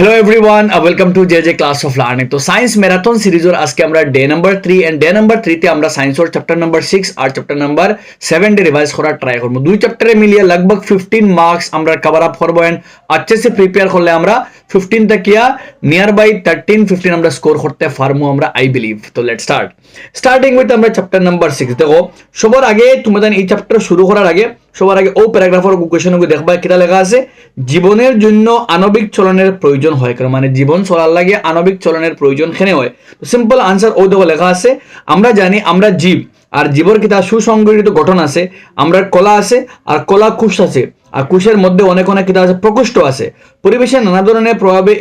Hello everyone, welcome to JJ Class of Learning. तो science marathon सीरीजर आज के আমরা day number 3 and day number 3 তে আমরা সায়েন্সর চ্যাপ্টার নাম্বার 6 আর চ্যাপ্টার নাম্বার 7 ডে রিভাইজ করার ট্রাই করব। দুই চ্যাপ্টারে মিলিয়ে लगभग 15 মার্কস আমরা কভার আপ করব এন্ড अच्छे से প্রিপেয়ার করলে আমরা 15 तकिया নিয়ার বাই 13 15 আমরা স্কোর করতে পারবো আমরা আই বিলিভ। তো লেটস স্টার্টিং উইথ আমরা চ্যাপ্টার নাম্বার 6 দেখো। সবার আগে তোমাদের এই চ্যাপ্টার শুরু করার আগে সবার আগে ও প্যারাগ্রাফের কোয়েশ্চনগুলো দেখবা কিটা লেখা আছে। জীবনের জন্য আণবিক চলনের প্রয়োজন হয় কেন, মানে জীবন চলার লাগে আণবিক চলনের প্রয়োজন কেন হয়। তো সিম্পল আনসার ও দেখো লেখা আছে। আমরা জানি আমরা জীব, আর জীবর কিটা সুসংগঠিত গঠন আছে। আমরা কলা আছে, আর কলা কোষ আছে, আর কোষের মধ্যে অনেক অনেক কিটা আছে প্রকোষ্ঠ আছে। পরিবেশের নানা ধরনের প্রভাবে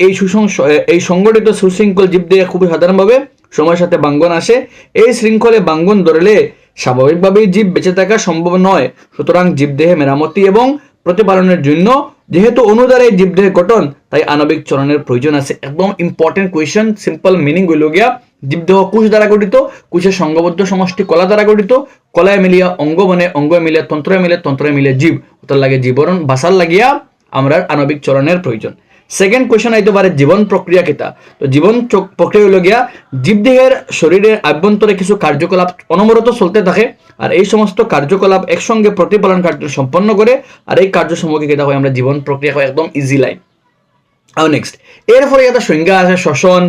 এই সংগঠিত সুশৃঙ্খল জীব দিয়ে খুবই সাধারণভাবে সময়ের সাথে ভাঙ্গন আসে। এই শৃঙ্খলে ভাঙ্গন ধরলে স্বাভাবিকভাবেই জীব বেঁচে থাকা সম্ভব নয়। সুতরাং জীবদেহে মেরামতি এবং প্রতিপালনের জন্য যেহেতু অনুদারে জীবদেহে গঠন, তাই আণবিক চলনের প্রয়োজন আছে। একদম ইম্পর্টেন্ট কোয়েশ্চন। সিম্পল মিনিং হইল গিয়া জীবদেহ কোষ দ্বারা গঠিত, কোষের সংঘবদ্ধ সমষ্টি কলা দ্বারা গঠিত, কলায় মিলিয়া অঙ্গ বনে, অঙ্গ মিলিয়া তন্ত্রে মিলে, তন্ত্রে মিলে জীব। ওটার লাগে জীবন বাঁচার লাগিয়া আমরা আণবিক চলনের প্রয়োজন। সেকেন্ড কোয়েশ্চন আইতে পারে জীবন প্রক্রিয়া কিতা। তো জীবন প্রক্রিয়া হইল গিয়া জীবদেহের শরীরের আভ্যন্তরে কিছু কার্যকলাপ অনবরত চলতে থাকে, আর এই সমস্ত কার্যকলাপ একসঙ্গে প্রতিপালন কার্য সম্পন্ন করে, আর এই কার্যসমূহকে কিতা হয় আমরা জীবন প্রক্রিয়া হয়। একদম ইজি লাইন। আর নেক্সট এরপরে একটা সংজ্ঞা আছে শ্বসন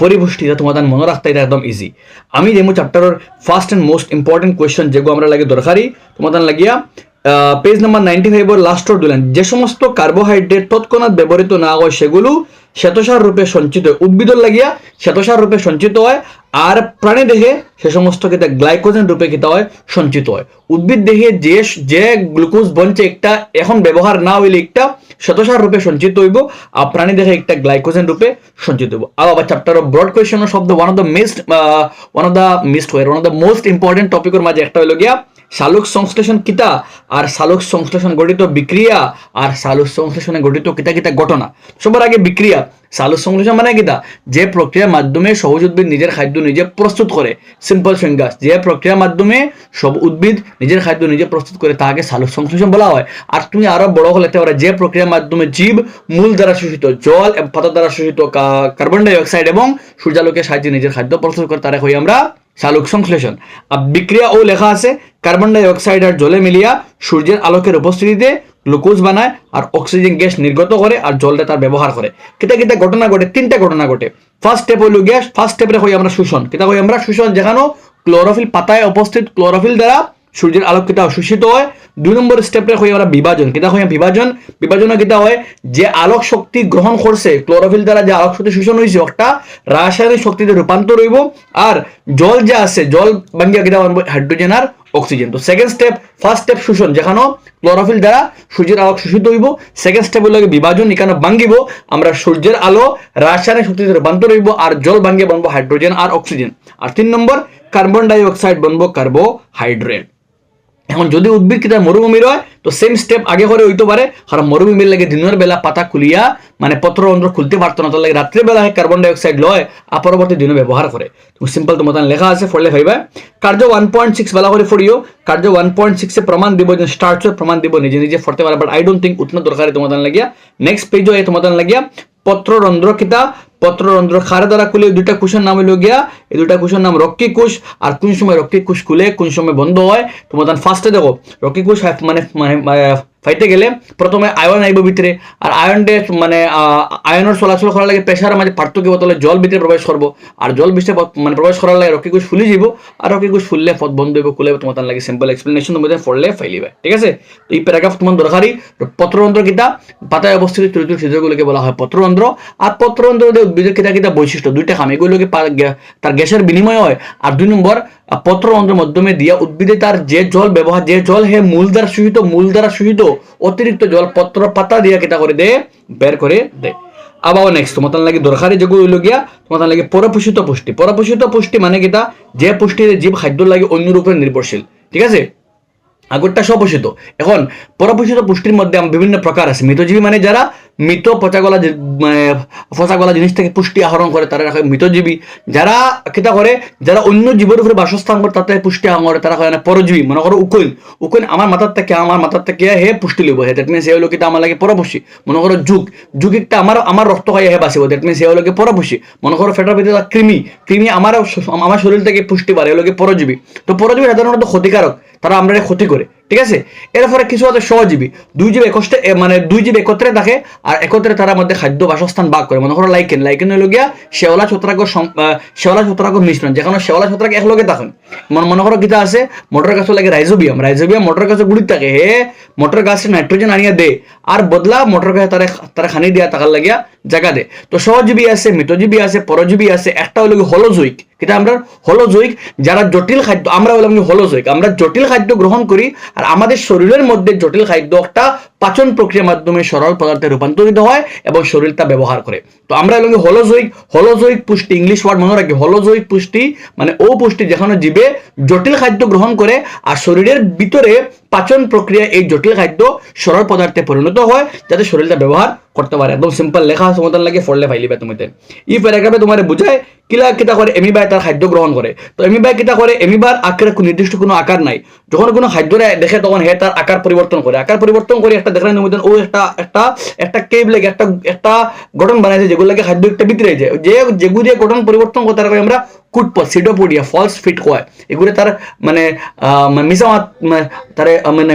পরিপুষ্টি, এটা তোমাদের মনে রাখতে এটা একদম ইজি। আমি যেমন চ্যাপ্টারের first and most important question যেগুলো আমরা লাগে দরকারি তোমাদের লাগিয়া পেজ নাম্বার 95 লাস্টর দিলেন। যে সমস্ত কার্বোহাইড্রেট তৎক্ষণাৎ ব্যবহৃত না হয় সেগুলো শ্বেতসার রূপে সঞ্চিত হয়। উদ্ভিদর লাগিয়া শ্বেতসার রূপে সঞ্চিত হয়, আর প্রাণী দেহে সে সমস্ত কিতা গ্লাইকোজেন রূপে কিতা হয় সঞ্চিত হয়। উদ্ভিদ দেহে যে গ্লুকোজ বনছে একটা এখন ব্যবহার না হইলে একটা শ্বেতসার রূপে সঞ্চিত হইব, আর প্রাণী দেহে একটা গ্লাইকোজেন রূপে সঞ্চিত হইব। আবার চ্যাপ্টার অফ ব্রড কোয়েশ্চন শব্দ one of the most important টপিকের মাঝে একটা হইল গিয়া সালোক সংশ্লেষণ কিতা, আর সালোক সংশ্লেষণ গঠিত বিক্রিয়া, আর সালোক সংশ্লেষণে গঠিত কিতা কিতা ঘটনা। সবার আগে বিক্রিয়া। সালোক সংশ্লেষণ মানে কিতা, যে প্রক্রিয়ার মাধ্যমে সহজ উদ্ভিদ নিজের খাদ্য নিজে প্রস্তুত করে। সিম্পল সংজ্ঞা, যে প্রক্রিয়ার মাধ্যমে সব উদ্ভিদ নিজের খাদ্য নিজে প্রস্তুত করে তাকে সালোক সংশ্লেষণ বলা হয়। আর তুমি আরো বড় হলে যে প্রক্রিয়ার মাধ্যমে জীব মূল দ্বারা শোষিত জল এবং পাতা দ্বারা শোষিত কার্বন ডাই অক্সাইড এবং সূর্যালোকের সাহায্যে নিজের খাদ্য প্রস্তুত করে, তারা হই আমরা সালোক সংশ্লেষণ। আর বিক্রিয়া ও লেখা আছে কার্বন ডাই অক্সাইড আর জলে মিলিয়া সূর্যের আলোকের উপস্থিতিতে গ্লুকোজ বানায়, আর অক্সিজেন গ্যাস নির্গত করে, আর জলটা তার ব্যবহার করে। কিতা কিতা ঘটনা ঘটে, তিনটা ঘটনা ঘটে। ফার্স্ট স্টেপ হইল গ্যাস। ফার্স্ট স্টেপে হই আমরা শোষণ। কিতা হই আমরা শোষণ, যেখানে ক্লোরোফিল পাতায় উপস্থিত ক্লোরোফিল দ্বারা সূর্যের আলোক কিতা শোষিত হয়। 2 নম্বর স্টেপে হই আমরা বিভাজন। কিতা হই বিভাজন। বিভাজনে কিতা হয়, যে আলোক শক্তি গ্রহণ করছে ক্লোরোফিল দ্বারা যে আলোক শক্তি শোষণ হয়েছে একটা রাসায়নিক শক্তিতে রূপান্তর হইব, আর জল যে আছে জল ভাঙ্গিয়া কিতা হাইড্রোজেন আর অক্সিজেন। তো সেকেন্ড স্টেপ, ফার্স্ট স্টেপ শোষণ, যেখানে ক্লোরোফিল দ্বারা সূর্যের আলোক শোষিত হইব। সেকেন্ড স্টেপ হইল বিভাজন, এখানে ভাঙ্গিব আমরা সূর্যের আলো রাসায়নিক শক্তিতে রূপান্তর হইব, আর জল ভাঙ্গিয়ে বনবো হাইড্রোজেন আর অক্সিজেন। আর 3 নম্বর কার্বন ডাই অক্সাইড বনবো কার্বোহাইড্রেট। এখন যদি উদ্ভিদ কিতা মরুভূমির হয় তো সেম স্টেপ আগে করে হইতে পারে, কারণ মরুভূমির লাগে দিনের বেলা পাতা খুলিয়া মানে পত্ররন্ধ্র খুলতে পারতো না, তার লাগে রাত্রের বেলা কার্বন ডাই অক্সাইড লয় আর পরবর্তী দিনে ব্যবহার করে। তুমি সিম্পল তোমার লেখা আছে পড়লে ভাইবা। কার্য 1.6 বেলা করে পড়িও। কার্য 1.6 এ প্রমাণ দিব, যে স্টার্টস প্রমাণ দিব নিজে নিজে পড়তে পারে, বাট আই ডোন্ট থিঙ্ক উতনা দরকারি তোমার লাগিয়া। নেক্সট পেজও এই তোমার লাগিয়া পত্ররন্ধ্র কিতা। পত্ররন্ধ্র খারে দ্বারা খুলে দুইটা কোষের নাম হইল গিয়া, এই দুইটা কোষের নাম রক্ষী কোষ। আর কোন সময় রক্ষী কোষ খুলে কোন সময় বন্ধ হয় তোমার ফার্স্টে দেখো। রক্ষী কোষ মানে ফাইতে গেলে প্রথমে আয়ন আইব ভিতরে, আর আয়নটে মানে আয়নের চলাচল করার লাগে প্রেসারের মাঝে পার্থক্য বদলে জল ভিতরে প্রবেশ করবো, আর জল ভিতরে মানে প্রবেশ করার লাগে রক্ষী কোষ ফুলি যাব, আর রক্ষী কোষ ফুললে পথ বন্ধ হইব খুলে তোমার লাগে সিম্পল এক্সপ্লেনেশন তোমাদের পড়লে ফাইলিবে। ঠিক আছে, তো এই প্যারাগ্রাফ তোমার দরকারি। পত্ররন্ধ্র কিতা, পাতায় অবস্থিত ছোট ছোট ছিদ্রগুলোকে বলা হয় পত্ররন্ধ্র। আর পত্ররন্ধ্র উদ্ভিদের কিতা কিতা বৈশিষ্ট্য, দুইটা খাম, এগুলোকে তার গ্যাসের বিনিময় হয়। আর 2 নম্বর পত্ররন্ধ্রের মাধ্যমে দিয়া উদ্ভিদে তার যে জল ব্যবহার, যে জল হে মূল দ্বারা শোষিত অতিরিক্ত জল পত্র পাতা দিয়া কিতা করে দে বের করে দে। আবার নেক্সট তোমার লাগে দরকারি যেগুলো হইল গিয়া তোমার লাগে পরপোষিত পুষ্টি। পরপোষিত পুষ্টি মানে কিতা, যে পুষ্টিতে জীব খাদ্য লাগে অন্যের উপরে নির্ভরশীল। ঠিক আছে, আগরটা স্বপোষিত। এখন পরপোষিত পুষ্টির মধ্যে বিভিন্ন প্রকার আছে। মৃতজীবী মানে যারা মৃত পচাগলা জিনিস থেকে পুষ্টি আহরণ করে তারা হয় মৃতজীবী। যারা কিতা করে, যারা অন্য জীবের উপরে বাসস্থান করে তাতে পুষ্টি আহরণ করে তারা হয় পরজীবী। মনে করো উকইন আমার মাথার থেকে হে পুষ্টি লিব, হে দ্যাট মিনস হে হলো কিতা আমার লাগে পরপুষি। মনে করো যুগ একটা আমার রক্ত খাই হে বাঁচিব, দ্যাট মিনস হে হলো পরপুষি। মনে করো ফেটার ভিতরে কৃমি আমার শরীর থেকে পুষ্টি পারে, হলো পরজীবী। তো পরজীবী সাধারণত ক্ষতিকারক, তারা আমরা ক্ষতি করে, ঠিক আছে। এরপরে কিছু আছে সহজীবী, দুই জীব একত্রে থাকে আর একত্রে তারা মধ্যে খাদ্য বাসস্থান ভাগ করে। মনে করো লাইকেন হলো গিয়া শেওলা ছত্রাক মিশ্রণ, যেখানে শেওলা ছত্রাক একলগে থাকেন। মনে করো কিতা আছে মটর গাছ লাগে রাইজোবিয়াম মটর গাছের গুড়ির থাকে, হে মটর গাছে নাইট্রোজেন আনিয়া দে আর বদলা মটর গাছে তারা খানি দিয়া তাকার লাগিয়া জায়গা দে। তো সহজীবী আছে, মৃতজীবী আছে, পরজীবী আছে। একটা হলো হলোজৈক, কিন্তু আমরা হলোজৈক যারা জটিল খাদ্য, আমরা হলাম হলোজৈক, আমরা জটিল খাদ্য গ্রহণ করি আর আমাদের শরীরের মধ্যে জটিল খাদ্য একটা পাচন প্রক্রিয়ার মাধ্যমে সরল পদার্থে রূপান্তরিত হয় এবং শরীর তা ব্যবহার করে। তো আমরা হলাম হলোজৈক পুষ্টি, ইংলিশ ওয়ার্ড মনে রাখি, হলোজৈক পুষ্টি মানে ও পুষ্টি যেখানে জীবে জটিল খাদ্য গ্রহণ করে আর শরীরের ভিতরে পাচন প্রক্রিয়া এই জটিল খাদ্য সরল পদার্থে পরিণত হয় যাতে শরীরটা ব্যবহার করতে পারে। একদম সিম্পল লেখা সমাধান লাগে, ফললে ফাইলিবে তুমি। এই প্যারাগ্রাফে তোমার বুঝায় কিতা করে এমিবাই তার খাদ্য গ্রহণ করে। তো এমিবাই কিতা করে, এমিবার আকারের নির্দিষ্ট কোনো আকার নাই। যখন কোনো খাদ্য দেখে তখন হে তার আকার পরিবর্তন করে, একটা দেখলেন ও একটা কেব লাগে একটা গঠন বানাইছে যেগুলো লাগে খাদ্য একটা ভিতরে যায়, যেগুলো দিয়ে গঠন পরিবর্তন করতে পারে আমরা কুটপথ সিডোপোডিয়া ফলস ফিট কয়, এগুলো তার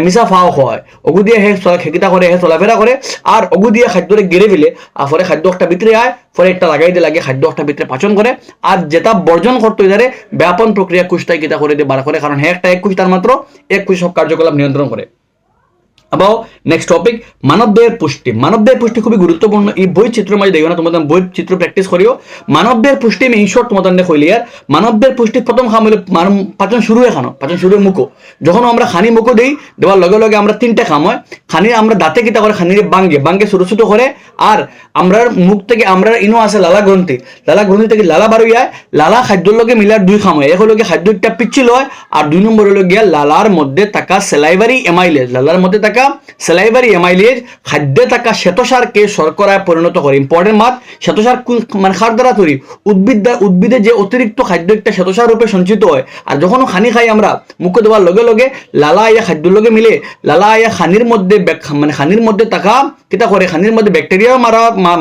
মিশা ফাও হয়। ওগু দিয়ে হে খেকিতা করে, হে চলাফেরা করে আর ওগু দিয়ে খাদ্যরে গেড়ে ফেলে আর পরে খাদ্য একটা ভিতরে আয়, পরে একটা লাগাই দিয়ে লাগে খাদ্য একটা ভিতরে পাচন করে আর যেটা বর্জন করতে ইধারে ব্যাপন প্রক্রিয়া কুষ্টাই কিতা করে দিয়ে বার করে, কারণ হে একটা এক কুশ তার মাত্র এক কুশ সব কার্যকলাপ নিয়ন্ত্রণ করে। আবার নেক্সট টপিক মানবদেহের পুষ্টি খুবই গুরুত্বপূর্ণ। এই বই চিত্র মাঝে দেখো না, তোমাদের বই চিত্র প্র্যাকটিস করিও। মানবদেহের পুষ্টি আমি ইনশর্ট তোমাদের কইলি আর মানবদেহের পুষ্টি প্রথম খাম হলো পাচন শুরু মুখো। যখন আমরা খানি মুখো দেওয়ার লগে আমরা তিনটা খাম হয়। খানি আমরা দাঁতে কিতা করে, খানিরে বাঙ্গে ছোট ছোট করে আর আমরা মুখ থেকে আমরা ইনো আছে লালা গ্রন্থি থেকে লালা বারুইয়ায়, লালা খাদ্যর লগে মিলার দুই খাম হয়। এক হলো খাদ্য একটা পিচ্ছিল হয় আর দুই নম্বর হলো গিয়া লালার মধ্যে থাকা সেলাইভারি এমাইলেজ খাদ্যে থাকা শ্বেতসারকে শর্করায় পরিণত করে। ইম্পর্টেন্ট মাত, শ্বেতসার মানে খার দ্বারা তৈরি, উদ্ভিদে যে অতিরিক্ত খাদ্য একটা শ্বেতসার রূপে সঞ্চিত হয় আর যখন খানি খাই আমরা মুখে দেওয়ার লগে লালা আইয়া খাদ্যর লগে মিলে লালা আইয়া খানির মধ্যে থাকা কিতা করে, খানির মধ্যে ব্যাকটেরিয়া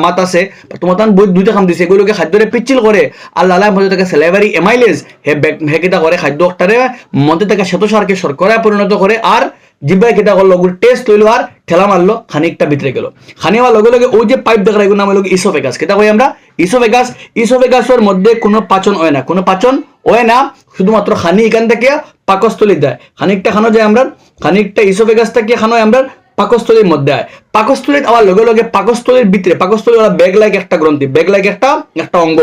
মাত আছে তোমার বই দুইটা খাম দিছে, এগুলোকে খাদ্যরে পিচ্ছিল করে আর লালার মধ্যে থাকা সেলাইভারি এমাইলেজ হে কিতা করে খাদ্য একটারে মধ্যে থাকা শ্বেতসারকে শর্করায় পরিণত করে আর জিব্বাই কিতা করলো টেস্ট লইলো আর ঠেলা মারলো, খানিকটা ভিতরে গেল। খানি হওয়ার লগে ওই যে পাইপ দেখা এগুলো নাম হলো ইসোফেগাস। কিতা কই আমরা ইসোফেগাসের মধ্যে কোনো পাচন হয় না, শুধুমাত্র খানি এখান থেকে পাকস্থলী দেয়। খানিকটা খানো যায় আমরা, খানিকটা ইসোফেগাস থেকে খানো হয় আমরা পাকস্থলীর মধ্যে আয়। পাকস্থলীর আবার লগে পাকস্থলীর ভিতরে পাকস্থলী ব্যাগ লাইক একটা গ্রন্থি, ব্যাগ লাইক একটা অঙ্গ,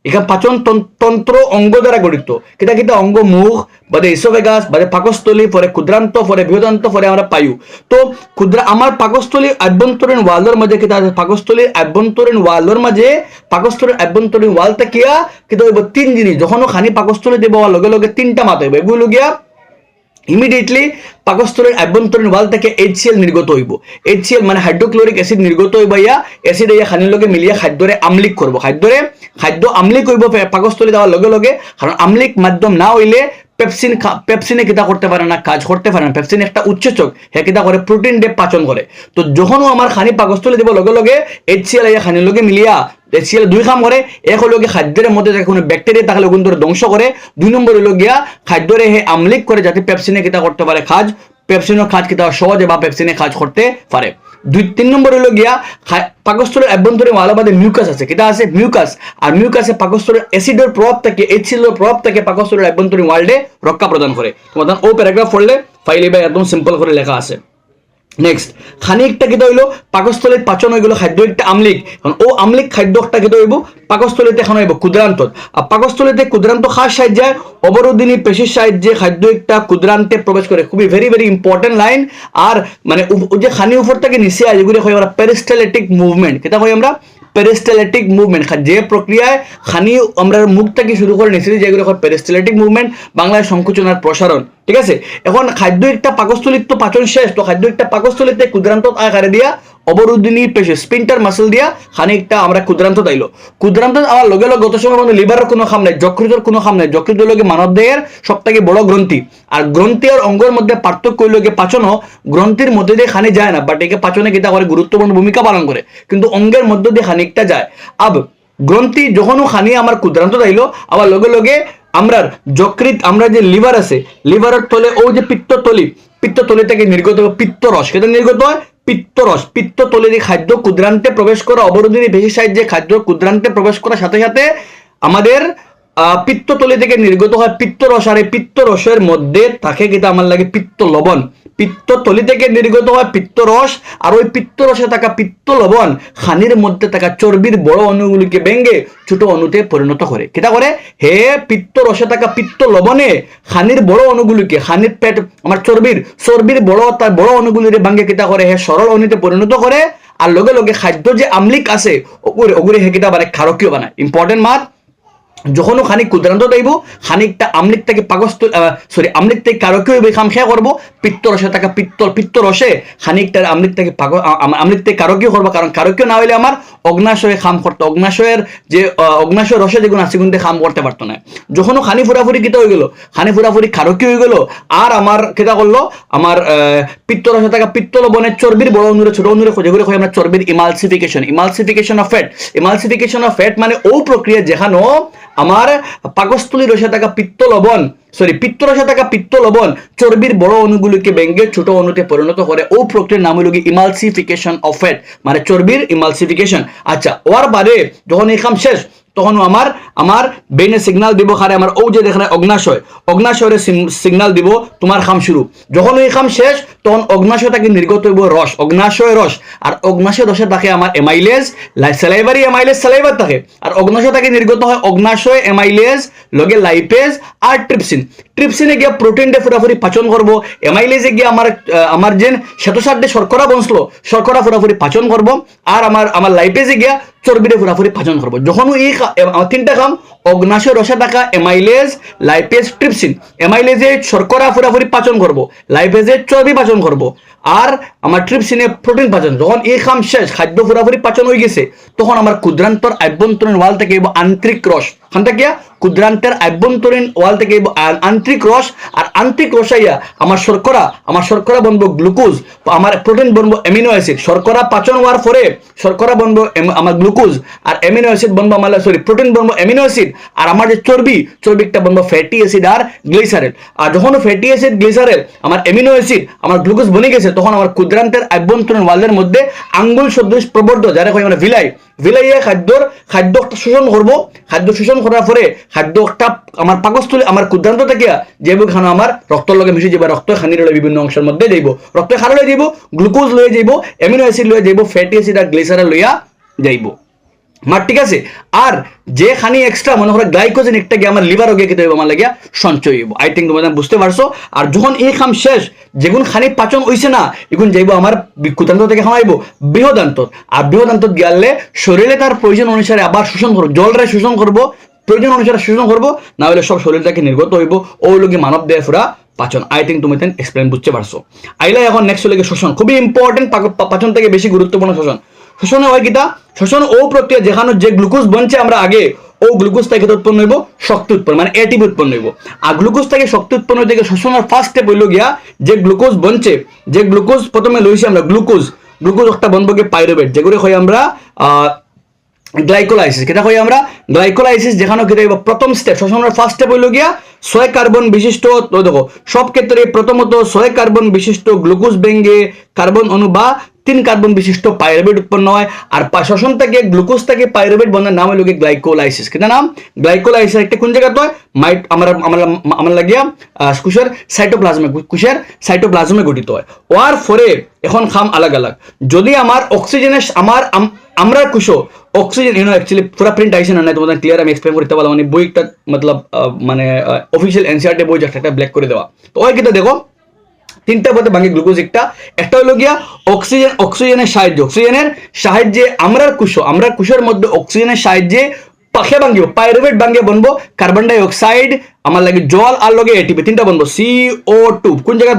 এখানে পাচন তন্ত্র অঙ্গ দ্বারা গঠিত। কিতা অঙ্গ মুখ বাদে ইসোফেগাস বাদে পাকস্থলী, পরে ক্ষুদ্রান্ত, পরে বৃহদান্ত, পরে আমরা পায়ু। তো আমার পাকস্থলীর আভ্যন্তরীণ ওয়ালের মাঝে কিতা আছে, পাকস্থলীর আভ্যন্তরীণ ওয়ালটা কিতা হইব তিন জিনিস। যখন খানি পাকস্থলী দেব লগে তিনটা মাথা হইব, এগুলো গিয়া ইমিডিয়েটলি পাকস্থলীর আভ্যন্তরীণ ওয়াল থেকে HCl নির্গত হইব। HCl মানে হাইড্রোক্লোরিক অ্যাসিড নির্গত হইব, অ্যাসিড খানির লগে মিলিয়ে খাদ্যরে আমলিক করব। খাদ্য আমলিক হইব পাকস্থলী দেওয়ার লগে, কারণ আমলিক মাধ্যম না হইলে পেপসিনে কিতা করতে পারে না, কাজ করতে পারে না। পেপসিন একটা উচ্চেচক, হে কিতা করে প্রোটিন ডে পাচন করে। তো যখনও আমার খানি পাকস্থলী দেব লগে HCl খানির লগে মিলিয়া HCl দুই কাম করে, এক হলো খাদ্যের মধ্যে কোনো ব্যাকটেরিয়া থাকলে ওগুলো ধ্বংস করে, দুই নম্বর হলো গিয়া খাদ্যরে হে আমলিক করে যাতে পেপসিনে কিতা করতে পারে পেপসিনের কাজ কিতা সহজে বা পেপসিনে কাজ করতে পারে। তিন নম্বর হলো গিয়া পাকস্থলীর আভ্যন্তরীণ ওয়ালাবাদে মিউকাস আছে, কিতা আছে মিউকাস, আর মিউকাসে পাকস্থলীর অ্যাসিডের প্রভাব থেকে HCl প্রভাব থেকে পাকস্থলীর আভ্যন্তরীণ ওয়ার্ল্ডে রক্ষা প্রদান করে। তোমাদের ও প্যারাগ্রাফ পড়লে ফাইলে বা একদম সিম্পল করে লেখা আছে। নেক্সট খানিকটা কিতা হইলো পাকস্থলীর পাচন হয়ে গেল খাদ্য একটা আমলিক, ও আমলিক খাদ্য একটা কিতা হইব পাকস্থলীতে এখন হইব ক্ষুদ্রান্ত। আর পাকস্থলীতে ক্ষুদ্রান্ত খাস সাহায্যে অবরোধিনী পেশির সাহায্যে খাদ্য একটা ক্ষুদ্রান্তে প্রবেশ করে। খুবই ভেরি ইম্পর্টেন্ট লাইন। আর মানে যে খানি উপর থেকে নিচে আয় যেগুলো হয় আমরা পেরিস্টালটিক মুভমেন্ট, কিতা হয় আমরা পেরিস্টালটিক মুভমেন্ট, যে প্রক্রিয়ায় খানি আমরা মুখ থেকে শুরু করে নিচে যেগুলো হয় পেরিস্টালটিক মুভমেন্ট, বাংলায় সংকোচন আর প্রসারণ। ঠিক আছে, এখন খাদ্য একটা পাকস্থলীর তো পাচন শেষ, তো খাদ্য একটা পাকস্থলীতে ক্ষুদ্রান্ত আকারে দিয়া অবরোধিনী পেশি স্পিন্টার মাসল দিয়া খানিকটা আমরা ক্ষুদ্রান্ত দাইলো ক্ষুদ্রান্ত আমার লগে লগে গত সময় মানে লিভারের কোনো খাম নাই যকৃতের কোনো খাম নাই যকৃত লগে মানব দেহের সব থেকে বড় গ্রন্থি আর গ্রন্থি আর অঙ্গের মধ্যে পার্থক্য হইল গিয়ে পাচনও গ্রন্থির মধ্যে দিয়ে খানি যায় না বাট একে পাচনে কিতা করে গুরুত্বপূর্ণ ভূমিকা পালন করে কিন্তু অঙ্গের মধ্য দিয়ে খানিকটা যায় আব গ্রন্থি যখনও খানি আমার ক্ষুদ্রান্ত দাইলো আবার লগে লগে আমরার যকৃত আমরা যে লিভার আছে লিভারের তলে ও যে পিত্ততলি থেকে নির্গত পিত্তরস সেটা নির্গত হয় পিত্তরস পিত্ততলির খাদ্য ক্ষুদ্রান্তে প্রবেশ করা অবরোধিনী পেশির সাহায্যে খাদ্য ক্ষুদ্রান্তে প্রবেশ করার সাথে সাথে আমাদের পিত্ততলি থেকে নির্গত হয় পিত্তরস আর এই পিত্তরসের মধ্যে থাকে কিন্তু আমার লাগে পিত্ত লবণ পিত্ততলি থেকে নির্গত হয় পিত্তরস আর ওই পিত্তরসে থাকা পিত্ত লবণ খানির মধ্যে থাকা চর্বির বড় অণুগুলিকে ভেঙে ছোট অণুতে পরিণত করে কিটা করে হে পিত্তরসে থাকা পিত্ত লবণে খানির বড় অণুগুলিকে খানির পেট আমার চর্বির বড় তার বড় অণুগুলির ভাঙে কিটা করে হে সরল অণুতে পরিণত করে আর লগে লগে খাদ্য যে আমলিক আছে ওগুলি হে কিটা মানে ক্ষারকীয় বানায় ইম্পর্টেন্ট মাত যখনও খানিক ক্ষুদ্রান্ত দেব খানিকটা আমলিক থেকে আমলিক থেকে কারকীয় খাম খেয়া করবো পিত্তরসে থাকা পিত্তরসে খানিকটার আমলিক থেকে কারকীয় করবো কারণ কারকীয় না হইলে আমার অগ্নাশয়ে খাম করতো অগ্নাশয় রসে যেগুলো আছে কিন্তু খাম করতে পারতো না যখনও খানি ফুরাফুরি কিতা হয়ে গেল খানি ফুরাফুরি কারকীয় হয়ে গেল আর আমার কেটা করলো আমার পিত্তরসে থাকা পিত্ত লবণের চর্বির বড় অনুরে ছোট অনুরে খুঁজে করে আমরা চর্বির ইমালসিফিকেশন অফ ফ্যাট মানে ও প্রক্রিয়া যেখানে আমার পাকস্থলী রসে থাকা পিত্তরসে থাকা পিত্ত লবণ চর্বির বড় অণুগুলিকে ভেঙে ছোট অণুতে পরিণত করে ও প্রক্রিয়ার নাম হলো ইমালসিফিকেশন অফ ফ্যাট মানে চর্বির ইমালসিফিকেশন আচ্ছা ওর বাদে যখন এই কাম শেষ তখন আমার ব্রেনে সিগনাল দিব খারে আমার ও যে দেখেন অগ্নাশয়ের সিগনাল দিব তোমার খাম শুরু যখন এই খাম শেষ তখন অগ্নাশয় থেকে নির্গত হইব রস অগ্নাশয় রস আর অগ্নাশয় রসে থাকে আমার এমাইলেজ স্যালাইভারি এমাইলেজ স্যালাইভার থাকে আর অগ্নাশয় থেকে নির্গত হয় অগ্নাশয় এমাইলেজ লগে লাইপেজ আর ট্রিপসিনে গিয়া প্রোটিনটা পুরাপুরি পাচন করবো এমাইলেজে গিয়ে আমার যে শ্বেতসার শর্করা বঞ্চলো শর্করা পুরাপুরি পাচন করবো আর আমার লাইপেজে গিয়া চর্বিরে পুরাপুরি পাচন করবো যখন এই তিনটা খাম অগ্নাশয় রসে থাকা এমাইলেজ লাইপেজ ট্রিপসিন এমাইলেজে শর্করা পুরাপুরি পাচন করবো লাইপেজে চর্বি পাচন করবো আর আমার ট্রিপসিনে প্রোটিন পাচন যখন এই খাম শেষ খাদ্য পুরাপুরি পাচন হয়ে গেছে তখন আমার ক্ষুদ্রান্তর আভ্যন্তরীণ ওয়াল থেকে আন্তরিক রস খানটা গিয়া ক্ষুদ্রান্তের আভ্যন্তরীণ ওয়াল থেকে আন্তরিক রস আর আন্তরিক রসাইয়া আমার শর্করা বনবো গ্লুকোজ আমার প্রোটিন বনবো অ্যামিনো অ্যাসিড শর্করা পাচন হওয়ার পরে শর্করা বনবো আমার গ্লুকোজ আর অ্যামিনো অ্যাসিড বনবো আমার প্রোটিন বনবো অ্যামিনো অ্যাসিড আর আমার যে চর্বিটা বনবো ফ্যাটি অ্যাসিড আর গ্লিসারেল আর যখন ফ্যাটি অ্যাসিড গ্লিসারেল আমার অ্যামিনো অ্যাসিড আমার গ্লুকোজ বনে গেছে তখন আমার ক্ষুদ্রান্তের আভ্যন্তরীণ ওয়ালের মধ্যে আঙ্গুল সদৃশ প্রবর্ধ যারা কই আমরা ভিলাইয়ে খাদ্য শোষণ করবো খাদ্য শোষণ করার পরে খাদ্য একটা আমার পাকস্থলী আমার ক্ষুদ্রান্ত থেকে যেগুলো খানো আমার রক্তর লগে মিশে যাবে রক্ত খানির বিভিন্ন অংশের মধ্যে যাইব রক্ত খার লয়ে যাইব গ্লুকোজ লয়ে যাইব অ্যামিনো অ্যাসিড লয়ে যাইব ফ্যাটি অ্যাসিড আর গ্লিসারেল লইয়া যাইব মার ঠিক আছে আর যে খানি এক্সট্রা মনে করে গ্লাইকোজেন একটা গিয়ে আমার লিভার গিয়ে খেতে হইব আমার লাগিয়া সঞ্চয় হইব আই থিঙ্ক তোমরা বুঝতে পারছো আর যখন এই খাম শেষ যেগুন খানি পাচন হইছে না এগুন যাইব আমার ক্ষুদ্রান্ত থেকে খামাইব বৃহদান্তর আর বৃহদান্তর গেলে শরীরে তার প্রয়োজন অনুসারে আবার শোষণ করবো জলরে শোষণ করবো প্রয়োজন অনুসারে শোষণ করবো না হলে সব শরীর থেকে নির্গত হইব ও লোকে মানব দেহে পুরা পাচন আই থিঙ্ক তুমি এক্সপ্লেন বুঝতে পারছো আইলে এখন নেক্সট হলে শোষণ খুবই ইম্পর্টেন্ট পাচন থেকে বেশি গুরুত্বপূর্ণ শোষণে হয় কিটা শোষণ ও প্রক্রিয়া যেখানে যে গ্লুকোজ বনছে আমরা আগে ও গ্লুকোজ থেকে উৎপন্ন হইব শক্তি উৎপন্ন মানে এটিপি উৎপন্ন হইব আর গ্লুকোজ থেকে শক্তি উৎপন্ন হইতে শোষণের ফার্স্ট স্টেপ হইল গিয়া যে গ্লুকোজ বনছে যে গ্লুকোজ প্রথমে লইছি আমরা গ্লুকোজ একটা বনবো গিয়ে পাইরুভেট যেগুলো হয় আমরা গ্লাইকোলাইসিস কেটা কই আমরা গ্লাইকোলাইসিস যেখানে কেটে প্রথম স্টেপ শোষণের ফার্স্ট স্টেপ হইল গিয়া 6 কার্বন বিশিষ্ট দেখো সব ক্ষেত্রে প্রথমত 6 কার্বন বিশিষ্ট গ্লুকোজ ভেঙে কার্বন অণু বা 3 কার্বন বিশিষ্ট পাইরুভেট উৎপন্ন হয় আর শোষণ থেকে গ্লুকোজ থেকে পাইরুভেট বনার নাম হইল গ্লাইকোলাইসিস কেটা নাম গ্লাইকোলাইসিস একটা কোন জায়গা তো আমরা লাগিয়া কুশের সাইটোপ্লাজমে গঠিত হয় ওয়ার পরে এখন খাম আলাদা যদি আমার অক্সিজেনের আমরা কুশো অক্সিজেন অ্যাকচুয়ালি পুরা প্রিন্ট আইসে না তোমাদের ক্লিয়ার আমি এক্সপ্লেন করতে পারলাম মানে বইটা মতলব মানে অফিসিয়াল এনসিআরটি বই একটা ব্ল্যাক করে দেওয়া তো ওই কিন্তু দেখো তিনটা পথে ভাঙে গ্লুকোজ একটা হলো গিয়া অক্সিজেনের সাহায্যে আমরা কুশের মধ্যে অক্সিজেনের সাহায্যে পাখে ভাঙিব পাইরুভেট ভাঙিয়ে বনবো কার্বন ডাই অক্সাইড আমার লাগে জল আর লগে এটিপি তিনটা বনবো CO2 কোন জায়গায়